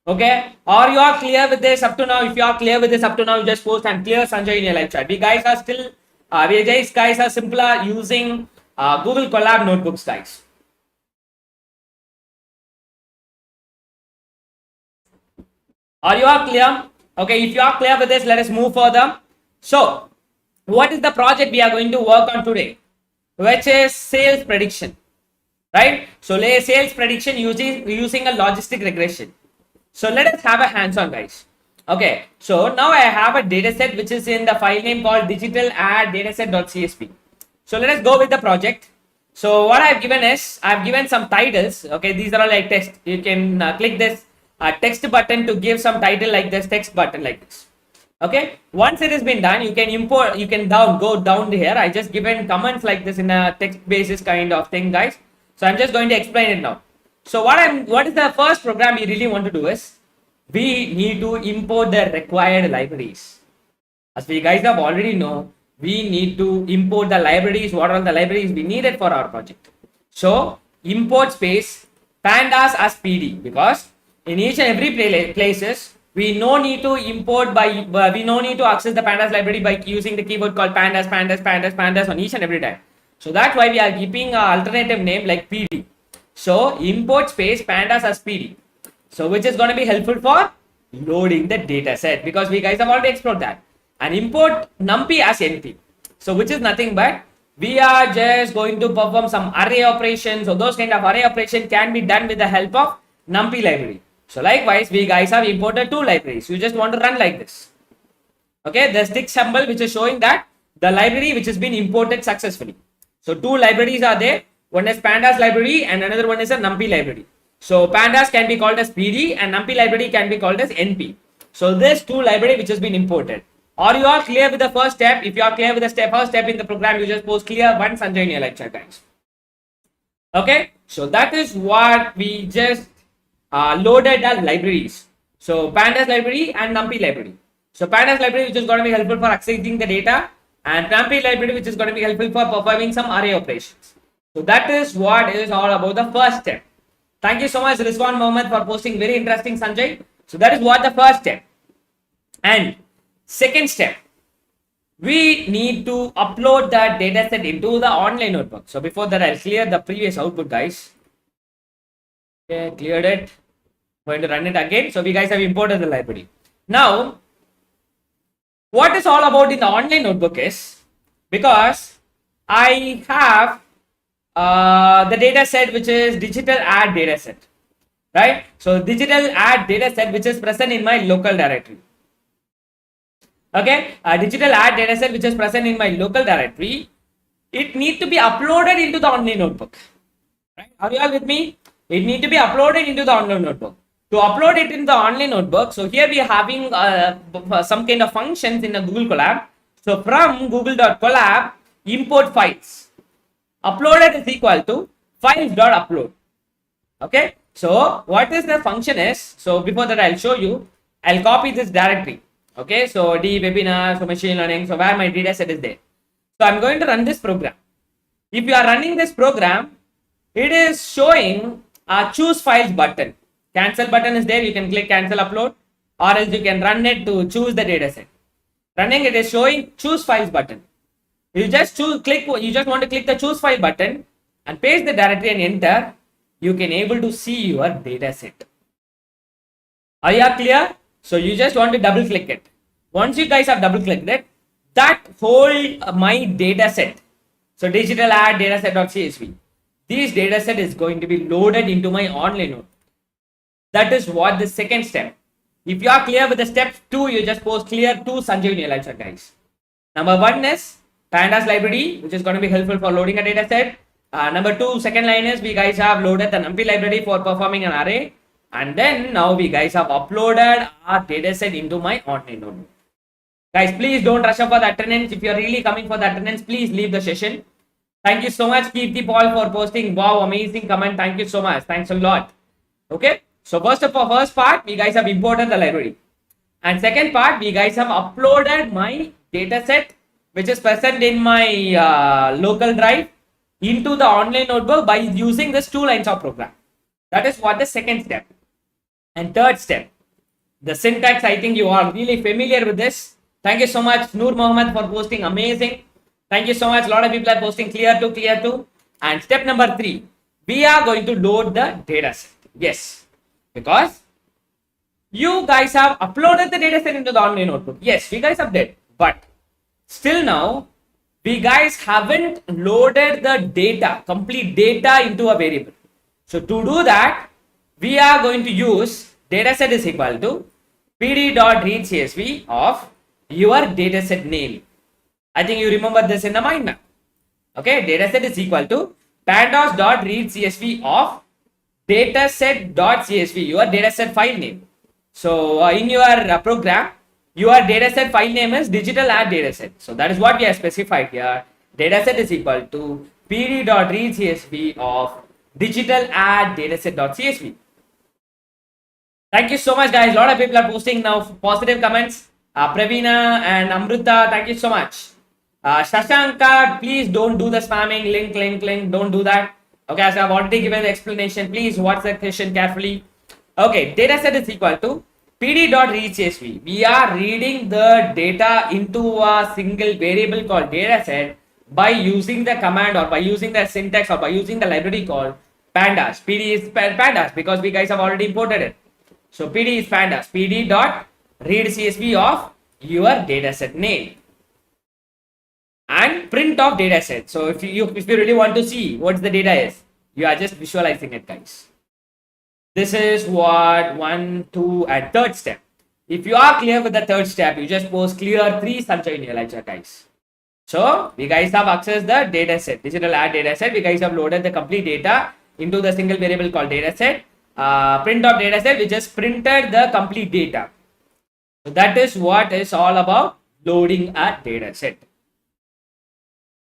Okay, or you are clear with this up to now? If you are clear with this up to now, you just post and clear Sanjay in your live chat. We guys are still guys are simpler using Google Colab notebooks, guys. Are you all clear? Okay, if you are clear with this, let us move further. So what is the project we are going to work on today, which is sales prediction, right? So sales prediction using a logistic regression. So let us have a hands-on, guys. Okay, so now I have a data set which is in the file name called digital add dataset.csv. So let us go with the project. So what I've given is I've given some titles. Okay, these are all like text. You can click this text button to give some title like this, text button like this. Okay, once it has been done, you can import, you can go down here. I just given comments like this in a text basis kind of thing, guys. So I'm just going to explain it now. So what is the first program we really want to do is we need to import the required libraries. As we guys have already know, we need to import the libraries. What are the libraries we needed for our project? So import space pandas as PD, because in each and every places we no need to import we no need to access the pandas library by using the keyword called pandas on each and every time. So that's why we are keeping an alternative name like PD. So import space pandas as PD. So which is going to be helpful for loading the data set, because we guys have already explored that. And import numpy as NP. So which is nothing but we are just going to perform some array operations. So those kind of array operation can be done with the help of numpy library. So likewise, we guys have imported two libraries. You just want to run like this. Okay, the stick symbol which is showing that the library which has been imported successfully. So two libraries are there. One is pandas library and another one is a numpy library. So pandas can be called as PD and numpy library can be called as NP. So this two library which has been imported. Are you all clear with the first step? If you are clear with the first step in the program, you just post clear one Sanjay in your live chat, guys. Okay, so that is what we just loaded as libraries. So pandas library and numpy library. So pandas library which is going to be helpful for accessing the data, and numpy library which is going to be helpful for performing some array operations. So that is what is all about the first step. Thank you so much Rizwan Mohammed for posting very interesting, Sanjay. So that is what the first step. And second step, we need to upload that data set into the online notebook. So before that, I'll clear the previous output, guys. Okay, cleared it. Going to run it again. So we guys have imported the library. Now, what is all about in the online notebook is, because I have the data set which is digital add data set, right? So digital add data set which is present in my local directory. Okay, digital add data set which is present in my local directory, it need to be uploaded into the online notebook, right? Are you all with me? It need to be uploaded into the online notebook. To upload it in the online notebook, so here we are having some kind of functions in the Google Colab. So from google.colab import files, uploaded is equal to files.upload. Okay, so what is the function is, so before that I'll show you, I'll copy this directory. Okay, so D webinar, so machine learning, so where my data set is there. So I'm going to run this program. If you are running this program, it is showing a choose files button. Cancel button is there. You can click cancel upload, or else you can run it to choose the data set. Running it is showing choose files button. You just you just want to click the choose file button and paste the directory and enter. You can able to see your data set. Are you clear? So you just want to double click it. Once you guys have double clicked it, that whole my data set. So digital ad dataset.csv. This data set is going to be loaded into my online node. That is what the second step. If you are clear with the step 2, you just post clear to Sanjay in your lecture, guys. Number 1 is pandas library, which is going to be helpful for loading a data set. Number 2, second line is we guys have loaded the numpy library for performing an array. And then now we guys have uploaded our data set into my online node. Guys, please don't rush up for the attendance. If you are really coming for the attendance, please leave the session. Thank you so much, Keep the Paul, for posting. Wow, amazing comment. Thank you so much. Thanks a lot. Okay. So first part, we guys have imported the library. And second part, we guys have uploaded my data set, which is present in my local drive, into the online notebook by using this 2 lines of program. That is what the second step. And third step, the syntax, I think you are really familiar with this. Thank you so much, Noor Mohammed, for posting. Amazing. Thank you so much. A lot of people are posting clear to. And step number 3, we are going to load the data set. Yes, because you guys have uploaded the data set into the online notebook. Yes, we guys have did, but still now we guys haven't loaded the data, complete data, into a variable. So to do that, we are going to use dataset is equal to pd.readcsv of your dataset name. I think you remember this in the mind map. Okay, dataset is equal to pandas.readcsv of dataset.csv, your dataset file name. So in your program, your dataset file name is digital ad dataset. So that is what we have specified here. Dataset is equal to pd.readcsv of digital ad dataset.csv. Thank you so much, guys. A lot of people are posting now positive comments. Pravina and Amrita, thank you so much. Shashanka, please don't do the spamming link. Don't do that. Okay, as I've already given the explanation, please watch the question carefully. Okay, dataset is equal to pd.readcsv. We are reading the data into a single variable called dataset by using the command, or by using the syntax, or by using the library called pandas. PD is pandas because we guys have already imported it. So PD is pandas. pd.readcsv of your dataset name and print of dataset. So if you really want to see what the data is, you are just visualizing it, guys. This is what 1, 2, and third step. If you are clear with the third step, you just post clear 3 Sanjay in your lecture, guys. So we guys have accessed the dataset, digital ad dataset. We guys have loaded the complete data into the single variable called dataset. Print of dataset, we just printed the complete data. So that is what is all about loading a dataset.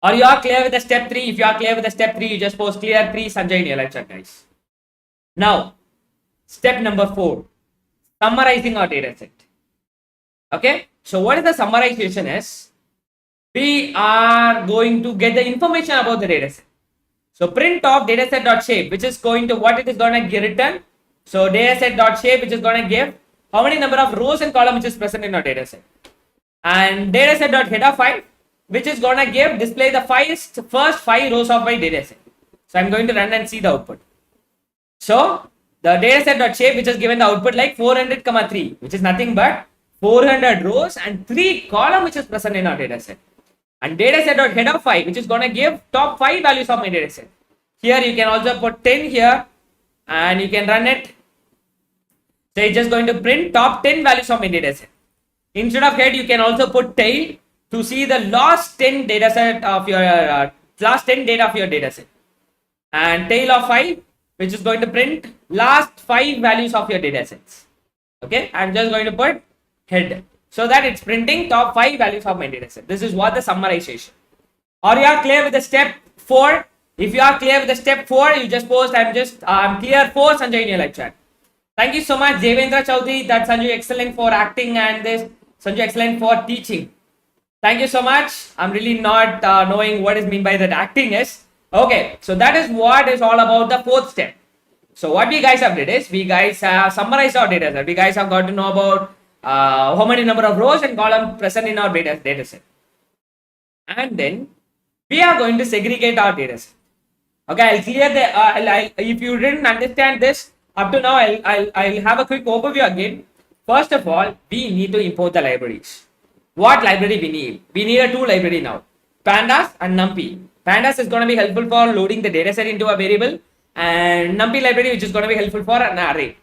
Are you all clear with the step 3? If you are clear with the step 3, you just post clear 3 Sanjay in your lecture, guys. Now, step number 4, summarizing our dataset. Okay, so what is the summarization is? We are going to get the information about the dataset. So print of dataset.shape, which is going to what it is going to return. So dataset.shape, which is going to give how many number of rows and columns which is present in our dataset. And dataset.header file, which is going to display the first 5 rows of my dataset. So I'm going to run and see the output. So the dataset.shape, which is given the output like 400,3, which is nothing but 400 rows and 3 columns which is present in our dataset. And dataset.header file, which is going to give top 5 values of my dataset. Here you can also put 10 here and you can run it. So it's just going to print top 10 values of my dataset. Instead of head, you can also put tail to see the last 10 dataset of your last 10 data of your dataset. And tail of 5, which is going to print last 5 values of your datasets. Okay, I'm just going to put head so that it's printing top 5 values of my dataset. This is what the summarization. Are you are clear with the step 4? If you are clear with the step 4, you just post I'm clear 4 Sanjay in your lecture. Thank you so much, Devendra Chaudhary. That's Sanjay, excellent for acting and this. Sanjay, excellent for teaching. Thank you so much. I'm really not knowing what is mean by that acting is. Okay, so that is what is all about the fourth step. So what we guys have did is we guys have summarized our data set. We guys have got to know about how many number of rows and columns present in our data set. And then we are going to segregate our data set. Okay, I'll clear the, if you didn't understand this up to now, I'll have a quick overview again. First of all, we need to import the libraries. What library we need? We need a two library now, pandas and numpy. Pandas is going to be helpful for loading the data set into a variable, and numpy library which is going to be helpful for an array.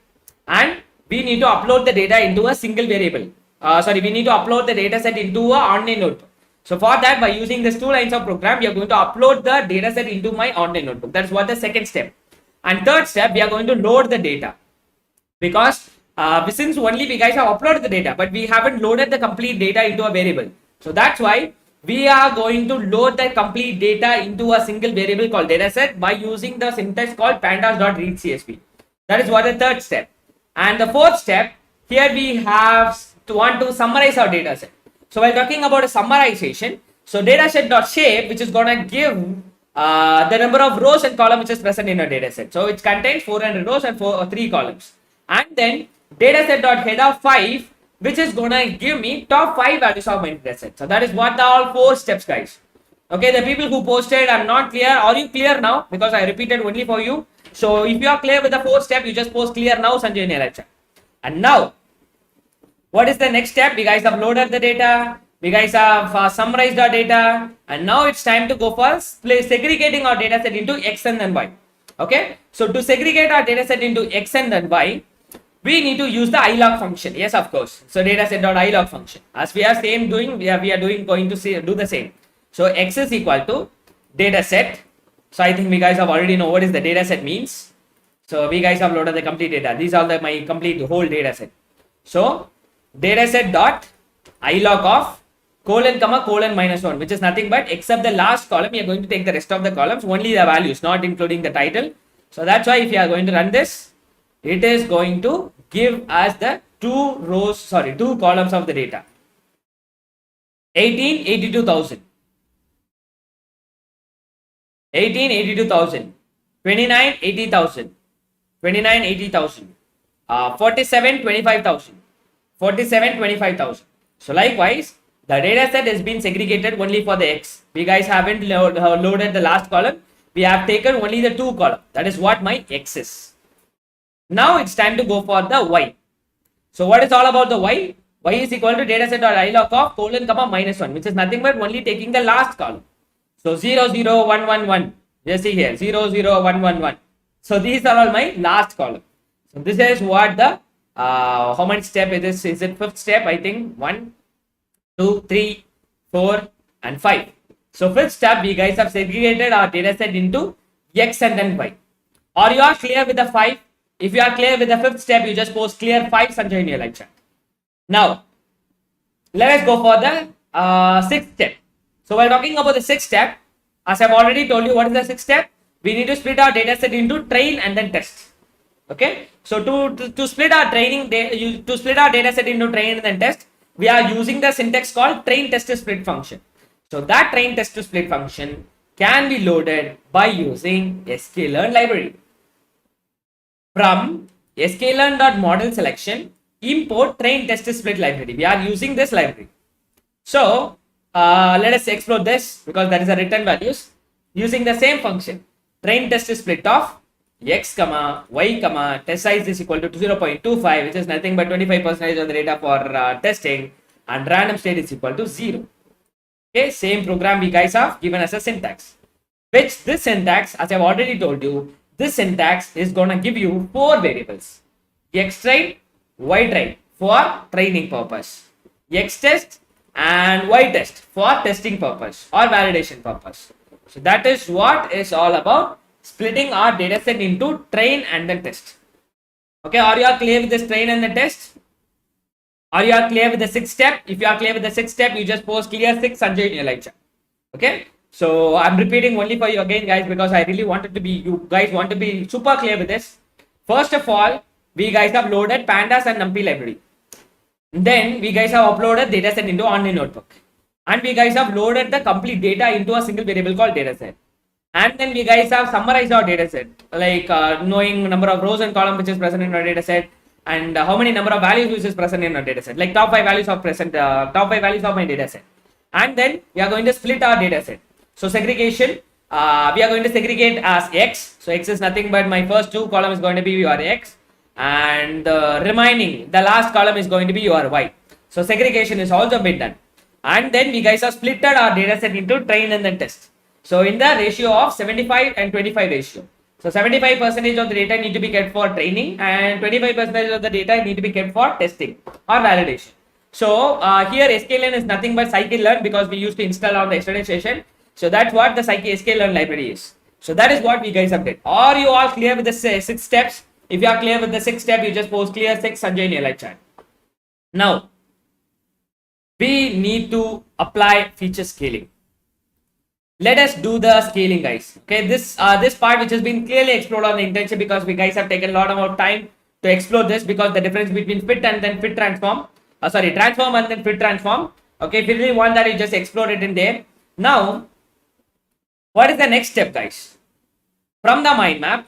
And we need to upload the data into a single variable. We need to upload the data set into a online notebook. So for that, by using these two lines of program, we are going to upload the data set into my online notebook. That's what the second step. And third step, we are going to load the data, because since only we guys have uploaded the data, but we haven't loaded the complete data into a variable. So that's why we are going to load the complete data into a single variable called dataset by using the syntax called pandas.readcsv. That is what the third step. And the fourth step, here we have to want to summarize our data set. So while talking about a summarization, so dataset.shape, which is going to give the number of rows and columns which is present in a data set. So it contains 400 rows and 3 columns. And then dataset.head of 5, which is going to give me top 5 values of my data set. So that is what the all 4 steps, guys. Okay, the people who posted, I'm not clear. Are you clear now? Because I repeated only for you. So if you are clear with the 4th step, you just post clear now, Sanjay in your chat. And now, what is the next step? We guys have loaded the data. We guys have summarized our data. And now it's time to go for segregating our data set into X and then Y. Okay. So to segregate our data set into X and then Y, we need to use the ilog function. Yes, of course. So dataset.ilog function. As we are going to do the same. So X is equal to dataset. So I think we guys have already know what is the dataset means. So we guys have loaded the complete data. These are my complete whole dataset. So dataset.ilog of colon comma colon minus 1, which is nothing but except the last column, we are going to take the rest of the columns, only the values, not including the title. So that's why if you are going to run this, it is going to give us the two columns of the data. 82,000. 80,000. 80,000. 80,000. 25,000. 25,000. So likewise, the data set has been segregated only for the X. We guys haven't loaded the last column. We have taken only the 2 column. That is what my X is. Now it's time to go for the Y. So what is all about the Y? Y is equal to dataset.ilog of colon comma minus 1, which is nothing but only taking the last column. So 0, 0, 1, 1, 1. Just see here 0, 0, 1, 1, 1. So these are all my last column. So this is what the how many step it is? Is it 5th step? I think 1, 2, 3, 4, and 5. So 5th step, we guys have segregated our data set into X and then Y. Are you all clear with the 5? If you are clear with the 5th step, you just post clear 5, Sanjay in your live chat. Now, let us go for the 6th step. So while talking about the 6th step, as I've already told you, what is the 6th step? We need to split our data set into train and then test. Okay. So to split our data set into train and then test, we are using the syntax called train test to split function. So that train test to split function can be loaded by using sklearn library. From sklearn.model selection, import train test to split library. We are using this library. So let us explore this, because that is a return values using the same function. Train test to split of X comma Y comma test size is equal to 0.25, which is nothing but 25% of the data for testing, and random state is equal to 0. Okay, same program we guys have given as a syntax, which this syntax, as I've already told you, this syntax is going to give you 4 variables: X train, Y train for training purpose, X test and Y test for testing purpose or validation purpose. So that is what is all about splitting our data set into train and then test. Okay, are you all clear with this train and the test? Are you all clear with the 6th step? If you are clear with the 6th step, you just post clear 6, Sanjay in your live chat. Okay, so I'm repeating only for you again, guys, because I really wanted to be, you guys want to be super clear with this. First of all, we guys have loaded pandas and numpy library. Then we guys have uploaded dataset into online notebook. And we guys have loaded the complete data into a single variable called dataset. And then we guys have summarized our dataset, like knowing number of rows and columns which is present in our dataset, and how many number of values which is present in our dataset, like top 5 values of my dataset. And then we are going to split our dataset. So segregation, we are going to segregate as X. So X is nothing but my first 2 column is going to be your X, and the last column is going to be your Y. So segregation is also been done. And then we guys have splitted our dataset into train and then test. So in the ratio of 75 and 25 ratio. So 75% of the data need to be kept for training, and 25% of the data need to be kept for testing or validation. So here sklearn is nothing but scikit-learn, because we used to install on the yesterday session. So that's what the sklearn library is. So that is what we guys have did. Are you all clear with the 6 steps? If you are clear with the 6 step, you just post clear 6 Sanjay in your live chat. Now we need to apply feature scaling. Let us do the scaling, guys. Okay, this part which has been clearly explored on the internship, because we guys have taken a lot of time to explore this, because the difference between fit and then fit transform, transform and then fit transform. Okay, if you really want that, you just explore it in there. Now, what is the next step, guys? From the mind map,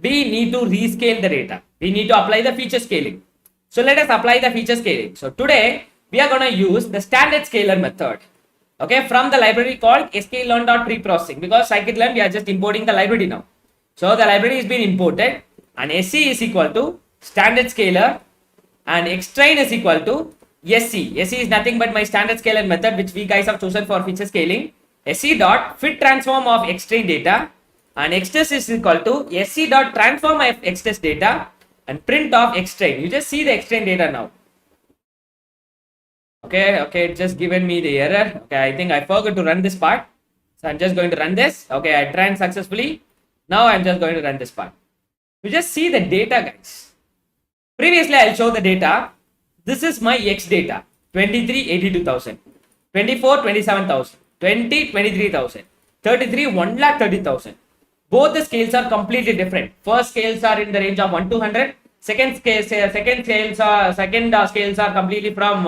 we need to rescale the data. We need to apply the feature scaling. So let us apply the feature scaling. So today we are going to use the standard scaler method. Okay, from the library called sklearn.preprocessing, because scikit-learn we are just importing the library now. So the library is being imported, and sc is equal to standard scaler, and xtrain is equal to sc. Sc is nothing but my standard scaler method which we guys have chosen for feature scaling. Sc dot fit transform of xtrain data, and xtest is equal to sc dot transform of xtest data, and print of xtrain. You just see the xtrain data now. Okay, it just given me the error. Okay, I think I forgot to run this part. So I'm just going to run this. Okay, I ran successfully. Now I'm just going to run this part. You just see the data, guys. Previously, I'll show the data. This is my X data. 23, 82,000. 24, 27,000. 20, 23,000. 33, 1,30,000. Both the scales are completely different. First scales are in the range of 1 to 100. Second scales are completely from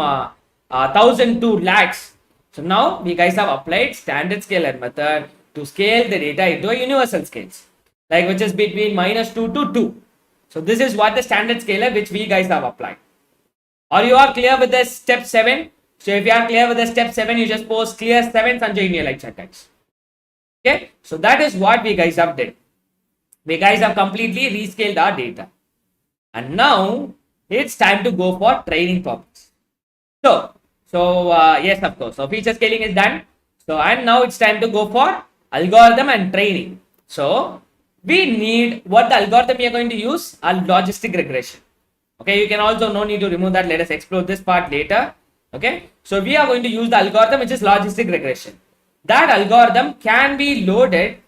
1,000 to lakhs. So now we guys have applied standard scaler method to scale the data into a universal scales, like which is between -2 to 2. So this is what the standard scaler which we guys have applied. Are you all clear with the step 7? So if you are clear with the step 7, you just post clear 7 Sanjay in your live chat, guys. Okay, so that is what we guys have did. We guys have completely rescaled our data, and now it's time to go for training purpose. So yes, of course. So feature scaling is done. So and now it's time to go for algorithm and training. So we need what the algorithm we are going to use, a logistic regression. Okay, you can also no need to remove that. Let us explore this part later. Okay, so we are going to use the algorithm which is logistic regression. That algorithm can be loaded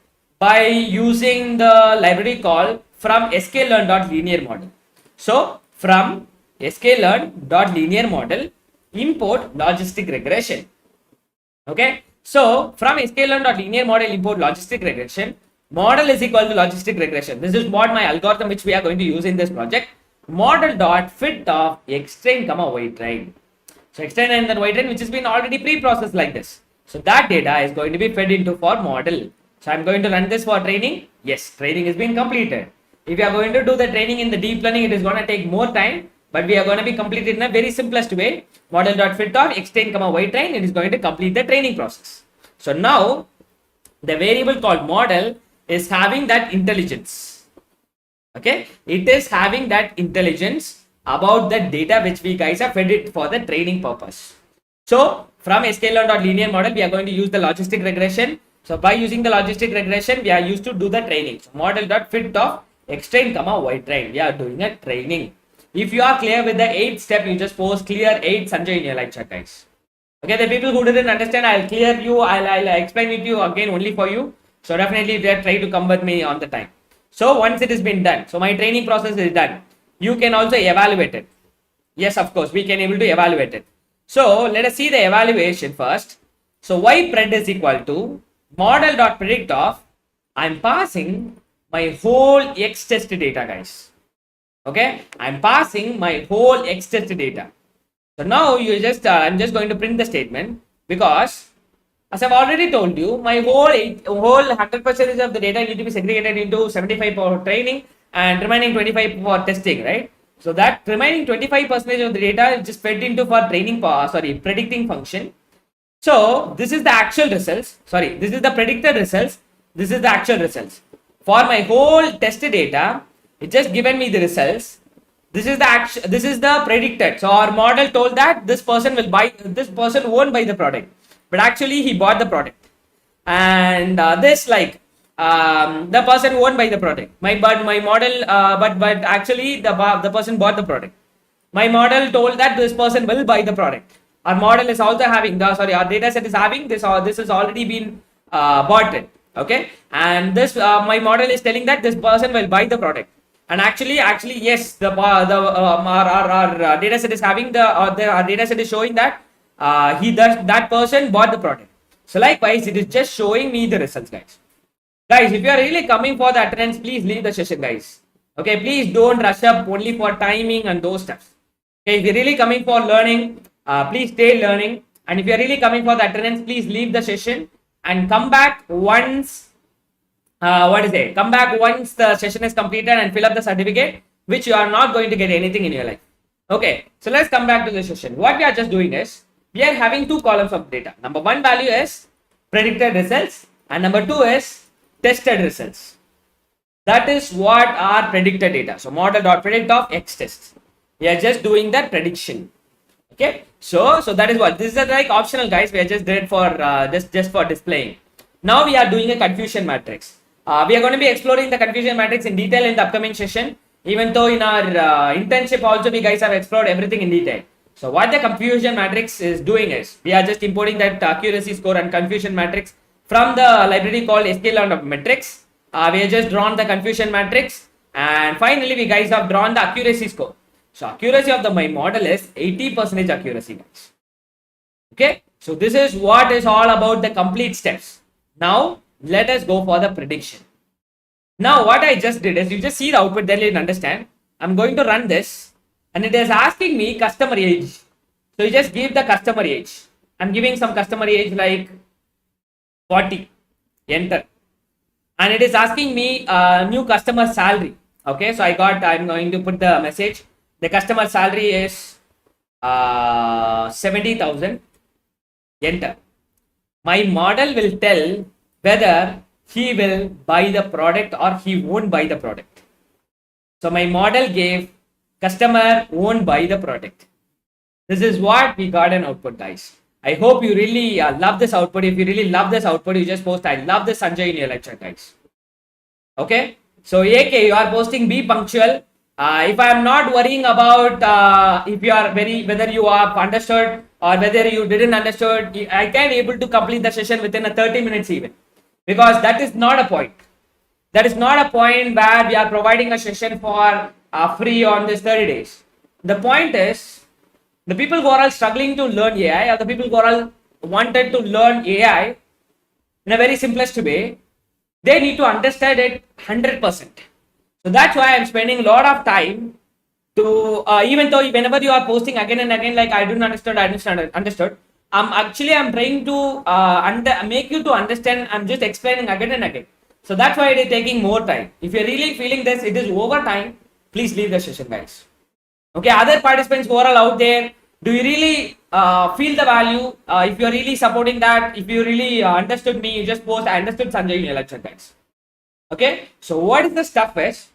by using the library called from sklearn.linear model. So from sklearn.linear model, import logistic regression. Okay, so from sklearn.linear model, import logistic regression. Model is equal to logistic regression. This is what my algorithm which we are going to use in this project. Model dot fit of xtrain comma ytrain. So xtrain and then ytrain which has been already pre-processed like this. So that data is going to be fed into for model. So I'm going to run this for training. Yes, training is being completed. If you are going to do the training in the deep learning, it is going to take more time, but we are going to be completed in a very simplest way. Model.fit of xtrain comma ytrain, it is going to complete the training process. So now the variable called model is having that intelligence. Okay, it is having that intelligence about the data which we guys have fed it for the training purpose. So from sklearn.linear model, we are going to use the logistic regression. So by using the logistic regression, we are used to do the training. So model.fit of xtrain comma ytrain, we are doing a training. If you are clear with the 8th step, you just post clear 8 Sanjay in your live chat, guys. Okay, the people who didn't understand, I'll clear you. I'll explain it to you again only for you. So definitely try to come with me on the time. So once it has been done, so my training process is done. You can also evaluate it. Yes, of course, we can able to evaluate it. So let us see the evaluation first. So ypred is equal to model.predict of, I'm passing my whole x test data, guys. Okay, I'm passing my whole x test data. So now I'm just going to print the statement because, as I've already told you, my whole 100% of the data need to be segregated into 75 for training and remaining 25 for testing, right? So that remaining 25% of the data is just fed into for training, predicting function. So this is the actual results. Sorry, this is the predicted results. This is the actual results. For my whole test data, it just given me the results. This is the predicted. So our model told that this person won't buy the product, but actually he bought the product. And the person won't buy the product. My model, but actually the person bought the product. My model told that this person will buy the product. Our model is also having our data set is having this, or this has already been bought it. Okay, and this my model is telling that this person will buy the product. And actually yes, our data set is having our data set is showing that that person bought the product. So likewise, it is just showing me the results, guys. Guys, if you are really coming for the attendance, please leave the session, guys. Okay, please don't rush up only for timing and those stuff. Okay, if you're really coming for learning, please stay learning. And if you're really coming for the attendance, please leave the session and come back once. Come back once the session is completed and fill up the certificate, which you are not going to get anything in your life. Okay, so let's come back to the session. What we are just doing is, we are having two columns of data. Number one value is predicted results, and number two is tested results. That is what are predicted data. So model.predict of x tests. We are just doing that prediction. Okay, so that is what this is like optional, guys. We are just did for just for displaying. Now we are doing a confusion matrix. We are going to be exploring the confusion matrix in detail in the upcoming session. Even though in our internship also we guys have explored everything in detail. So what the confusion matrix is doing is, we are just importing that accuracy score and confusion matrix from the library called SQL metrics. We have just drawn the confusion matrix, and finally we guys have drawn the accuracy score. So accuracy of my model is 80% accuracy, guys. Okay, so this is what is all about the complete steps. Now let us go for the prediction. Now what I just did is, you just see the output, then you understand. I'm going to run this, and it is asking me customer age. So you just give the customer age. I'm giving some customer age like 40. Enter. And it is asking me new customer salary. Okay, so I'm going to put the message. The customer salary is 70,000. Enter. My model will tell whether he will buy the product or he won't buy the product. So my model gave customer won't buy the product. This is what we got an output, guys. I hope you really love this output. If you really love this output, you just post I love this Sanjay in your lecture, guys. Okay, so AK, you are posting be punctual. If I am not worrying about if you are whether you have understood or whether you didn't understood, I can able to complete the session within a 30 minutes even, because that is not a point. That is not a point where we are providing a session for free on this 30 days. The point is, the people who are all struggling to learn AI, or the people who are all wanted to learn AI in a very simplest way, they need to understand it 100%. So that's why I'm spending a lot of time to, even though whenever you are posting again and again, like I don't understood, I'm trying to make you to understand. I'm just explaining again and again. So that's why it is taking more time. If you're really feeling this, it is over time, please leave the session, guys. Okay, other participants who are all out there, do you really feel the value? If you're really supporting that, if you really understood me, you just post I understood Sanjay in your lecture, guys. Okay, so what is the stuff is,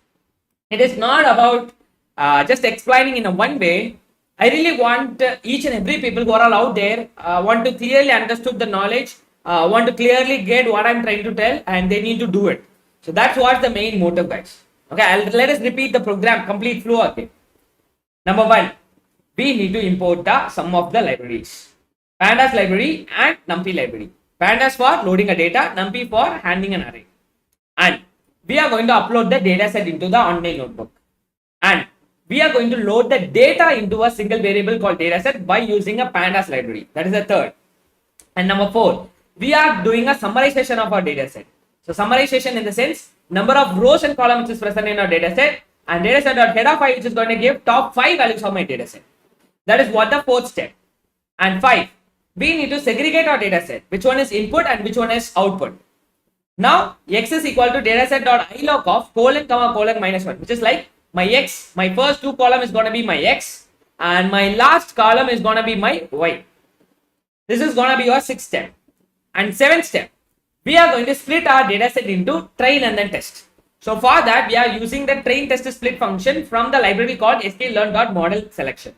it is not about just explaining in a one way. I really want each and every people who are all out there want to clearly understood the knowledge, want to clearly get what I'm trying to tell, and they need to do it. So that's what's the main motive, guys. Okay, let us repeat the program complete flow again. Number one, we need to import the sum of the libraries. Pandas library and NumPy library. Pandas for loading a data, NumPy for handling an array. And we are going to upload the data set into the online notebook. And we are going to load the data into a single variable called dataset by using a pandas library. That is the third. And number four, we are doing a summarization of our dataset. So summarization in the sense, number of rows and columns which is present in our dataset, and dataset.head of 5 which is going to give top 5 values of my dataset. That is what the fourth step. And 5, we need to segregate our data set. Which one is input and which one is output. Now, x is equal to dataset.ilog of colon comma colon minus 1, which is like my x, my first two column is going to be my x and my last column is going to be my y. This is going to be your sixth step. And seventh step, we are going to split our data set into train and then test. So for that, we are using the train test split function from the library called sklearn.model selection.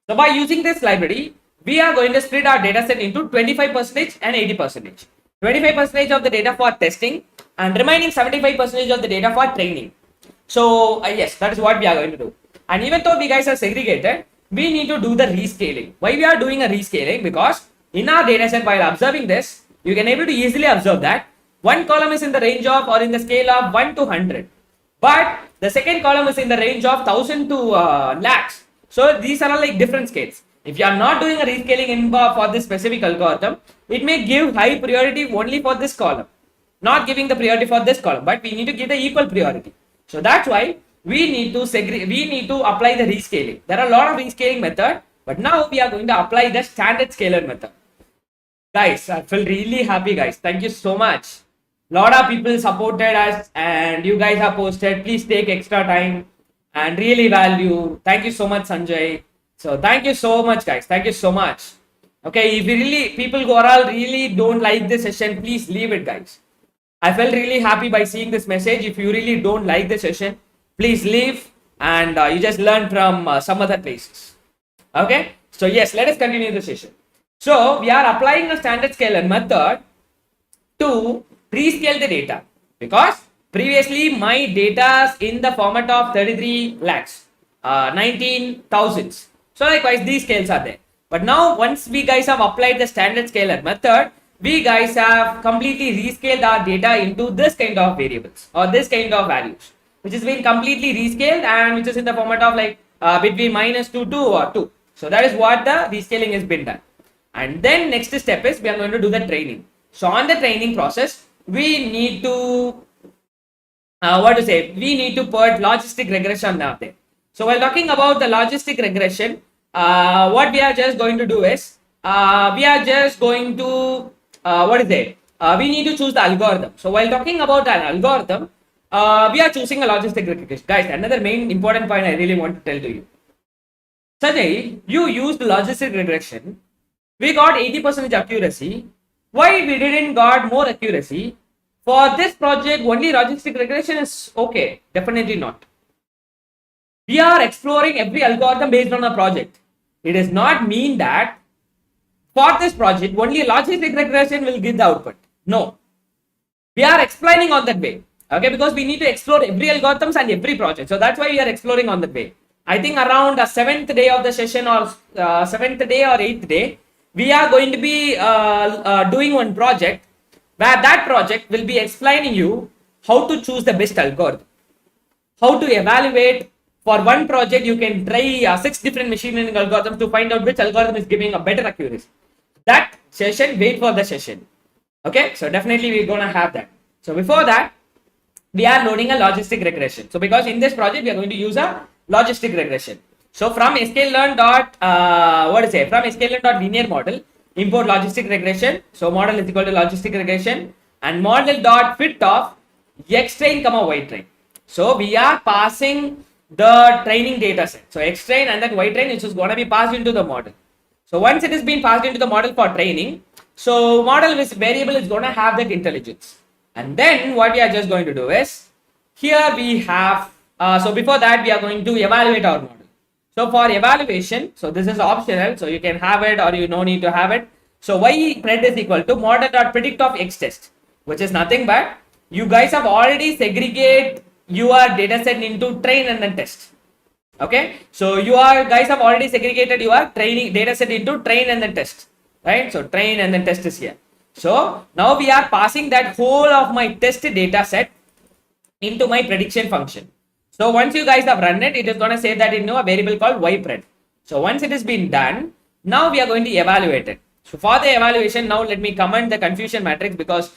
So by using this library, we are going to split our data set into 25% and 80%. 25% of the data for testing and remaining 75% of the data for training. So yes, that is what we are going to do. And even though we guys are segregated, we need to do the rescaling. Why we are doing a rescaling? Because in our data set, while observing this, you can able to easily observe that one column is in the range of or in the scale of 1 to 100, but the second column is in the range of 1000 to lakhs. So these are all like different scales. If you are not doing a rescaling in for this specific algorithm, it may give high priority only for this column, not giving the priority for this column, but we need to give the equal priority. So that's why we need to apply the rescaling. There are a lot of rescaling method, but now we are going to apply the standard scalar method. Guys, I feel really happy, guys. Thank you so much. Lot of people supported us and you guys have posted. Please take extra time and really value. Thank you so much, Sanjay. So thank you so much, guys. Thank you so much. Okay, if you really people who are all really don't like this session, please leave it, guys. I felt really happy by seeing this message. If you really don't like the session, please leave and you just learn from some other places. Okay, so yes, let us continue the session. So we are applying a standard scalar method to rescale the data because previously my data is in the format of 33 lakhs, 19,000s. So likewise these scales are there. But now once we guys have applied the standard scalar method, we guys have completely rescaled our data into this kind of variables or this kind of values, which has been completely rescaled and which is in the format of like between -2 or 2. So that is what the rescaling has been done. And then next step is we are going to do the training. So on the training process, we need to we need to put logistic regression now there. So while talking about the logistic regression, what we are just going to do is we are just going to we need to choose the algorithm. So while talking about an algorithm, we are choosing a logistic regression. Guys, another main important point I really want to tell to you. Sanjay, you used logistic regression. We got 80% accuracy. Why we didn't got more accuracy? For this project, only logistic regression is okay. Definitely not. We are exploring every algorithm based on a project. It does not mean that for this project, only logistic regression will give the output. No. We are explaining on that way. Okay, because we need to explore every algorithms and every project. So that's why we are exploring on that way. I think around the 7th day of the session or 7th day or 8th day, we are going to be doing one project where that project will be explaining you how to choose the best algorithm, how to evaluate. For one project, you can try 6 different machine learning algorithms to find out which algorithm is giving a better accuracy. That session, wait for the session. Okay, so definitely we're going to have that. So before that, we are loading a logistic regression. So because in this project, we are going to use a logistic regression. So from sklearn.linear model, import logistic regression. So model is equal to logistic regression and model.fit of x train comma y train. So we are passing the training data set. So x train and then y train, which is going to be passed into the model. So once it is being passed into the model for training, so model with variable is going to have that intelligence. And then what we are just going to do is here we have so before that we are going to evaluate our model. So for evaluation, so this is optional, so you can have it or you no need to have it. So y pred is equal to model.predict of x test, which is nothing but you guys have already segregate your data set into train and then test. Okay, so you guys have already segregated your training data set into train and then test, right? So train and then test is here. So now we are passing that whole of my test data set into my prediction function. So once you guys have run it, it is going to say that into a variable called ypred. So once it has been done, now we are going to evaluate it. So for the evaluation, now let me comment the confusion matrix because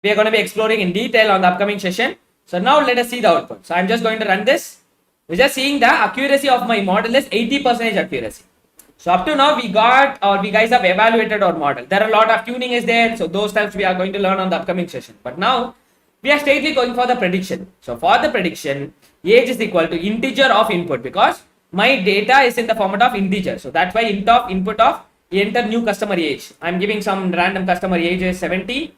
we are going to be exploring in detail on the upcoming session. So now let us see the output. So I'm just going to run this. We're just seeing the accuracy of my model is 80% accuracy. So up to now, we got, or we guys have evaluated our model. There are a lot of tuning is there. So those types we are going to learn on the upcoming session. But now we are straightly going for the prediction. So for the prediction, age is equal to integer of input, because my data is in the format of integer. So that's why int of input of enter new customer age. I'm giving some random customer age is 70,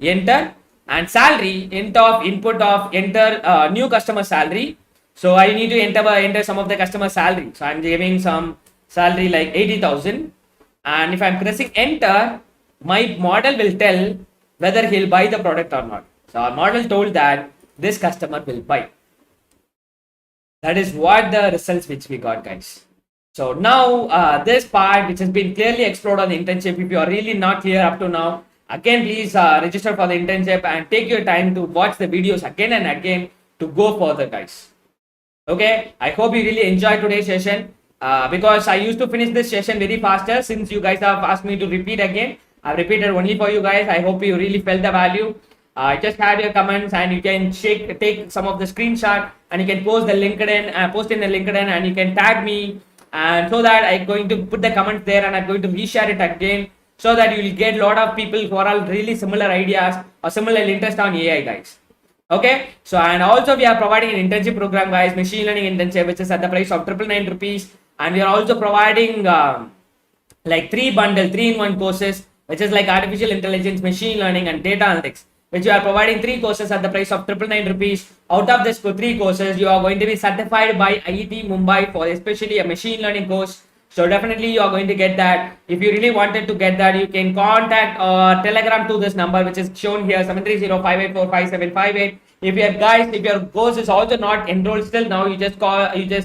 enter, and salary, int of input of enter new customer salary. So I need to enter some of the customer salary. So I'm giving some salary like 80,000, and if I'm pressing enter, my model will tell whether he'll buy the product or not. So our model told that this customer will buy. That is what the results which we got, guys. So now this part which has been clearly explored on the internship, if you are really not clear up to now, again please register for the internship and take your time to watch the videos again and again to go further, guys. Okay, I hope you really enjoyed today's session, because I used to finish this session very faster. Since you guys have asked me to repeat again, I've repeated only for you guys. I hope you really felt the value. Just add your comments, and you can take some of the screenshot, and you can post the LinkedIn, post in the LinkedIn, and you can tag me, and so that I'm going to put the comments there, and I'm going to reshare it again, so that you will get a lot of people who are all really similar ideas or similar interest on AI, guys. Okay, so and also we are providing an internship program, guys, machine learning internship, which is at the price of 999 rupees, and we are also providing like 3-in-1 courses, which is like artificial intelligence, machine learning, and data analytics, which you are providing 3 courses at the price of 999 rupees. Out of this 3 courses, you are going to be certified by IIT Mumbai for especially a machine learning course. So definitely you are going to get that. If you really wanted to get that, you can contact Telegram to this number, which is shown here, 730-584-5758. If your course is also not enrolled still now, you just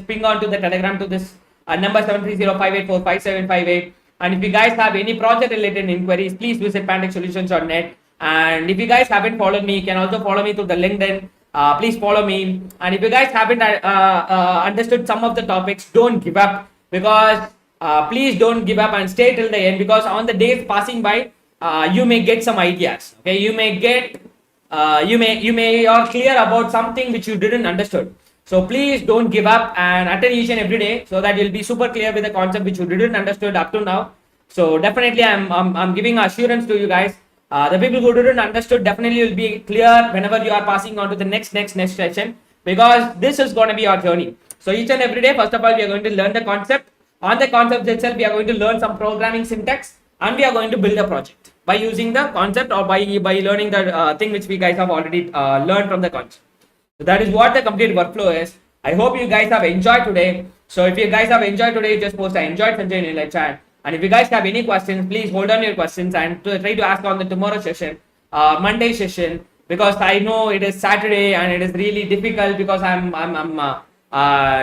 ping on to the Telegram to this number 730-584-5758. And if you guys have any project related inquiries, please visit pantechsolutions.net. And if you guys haven't followed me, you can also follow me through the LinkedIn. Please follow me. And if you guys haven't understood some of the topics, don't give up, because please don't give up and stay till the end, because on the days passing by, you may get some ideas. Okay, you may are clear about something which you didn't understood. So please don't give up and attend each and every day, so that you'll be super clear with the concept which you didn't understood up to now. So definitely I'm giving assurance to you guys. The people who didn't understood definitely will be clear whenever you are passing on to the next session, because this is going to be your journey. So each and every day, first of all, we are going to learn the concept. On the concept itself, we are going to learn some programming syntax, and we are going to build a project by using the concept, or by learning the thing which we guys have already learned from the concept. So that is what the complete workflow is. I hope you guys have enjoyed today. So if you guys have enjoyed today, just post I enjoyed Sanjay in the chat. And if you guys have any questions, please hold on your questions and try to ask on the tomorrow session, Monday session, because I know it is Saturday and it is really difficult, because I'm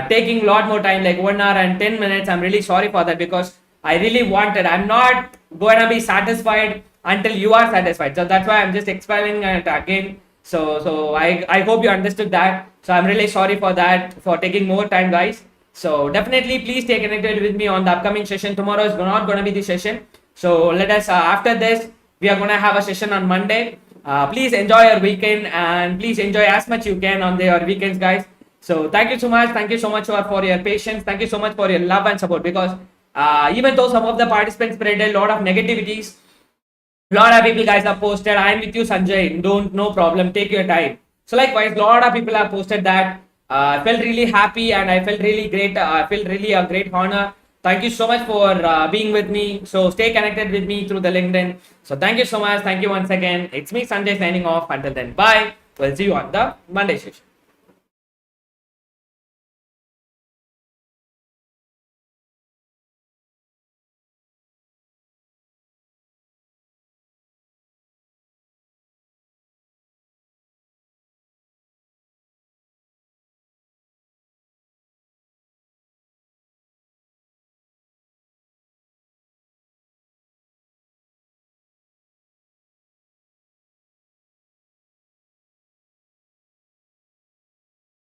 taking a lot more time, like 1 hour and 10 minutes. I'm really sorry for that, because I really wanted. I'm not going to be satisfied until you are satisfied. So that's why I'm just explaining it again. So I hope you understood that. So I'm really sorry for that, for taking more time, guys. So definitely please stay connected with me on the upcoming session. Tomorrow is not going to be the session. So let us, after this, we are going to have a session on Monday. Please enjoy your weekend, and please enjoy as much you can on your weekends, guys. So thank you so much. Thank you so much for your patience. Thank you so much for your love and support, because even though some of the participants spread a lot of negativities, a lot of people guys have posted, I am with you, Sanjay. No problem. Take your time. So likewise, a lot of people have posted that. I felt really happy, and I felt really great. I felt really a great honor. Thank you so much for being with me. So stay connected with me through the LinkedIn. So thank you so much. Thank you once again. It's me, Sanjay, signing off. Until then, bye. We'll see you on the Monday session.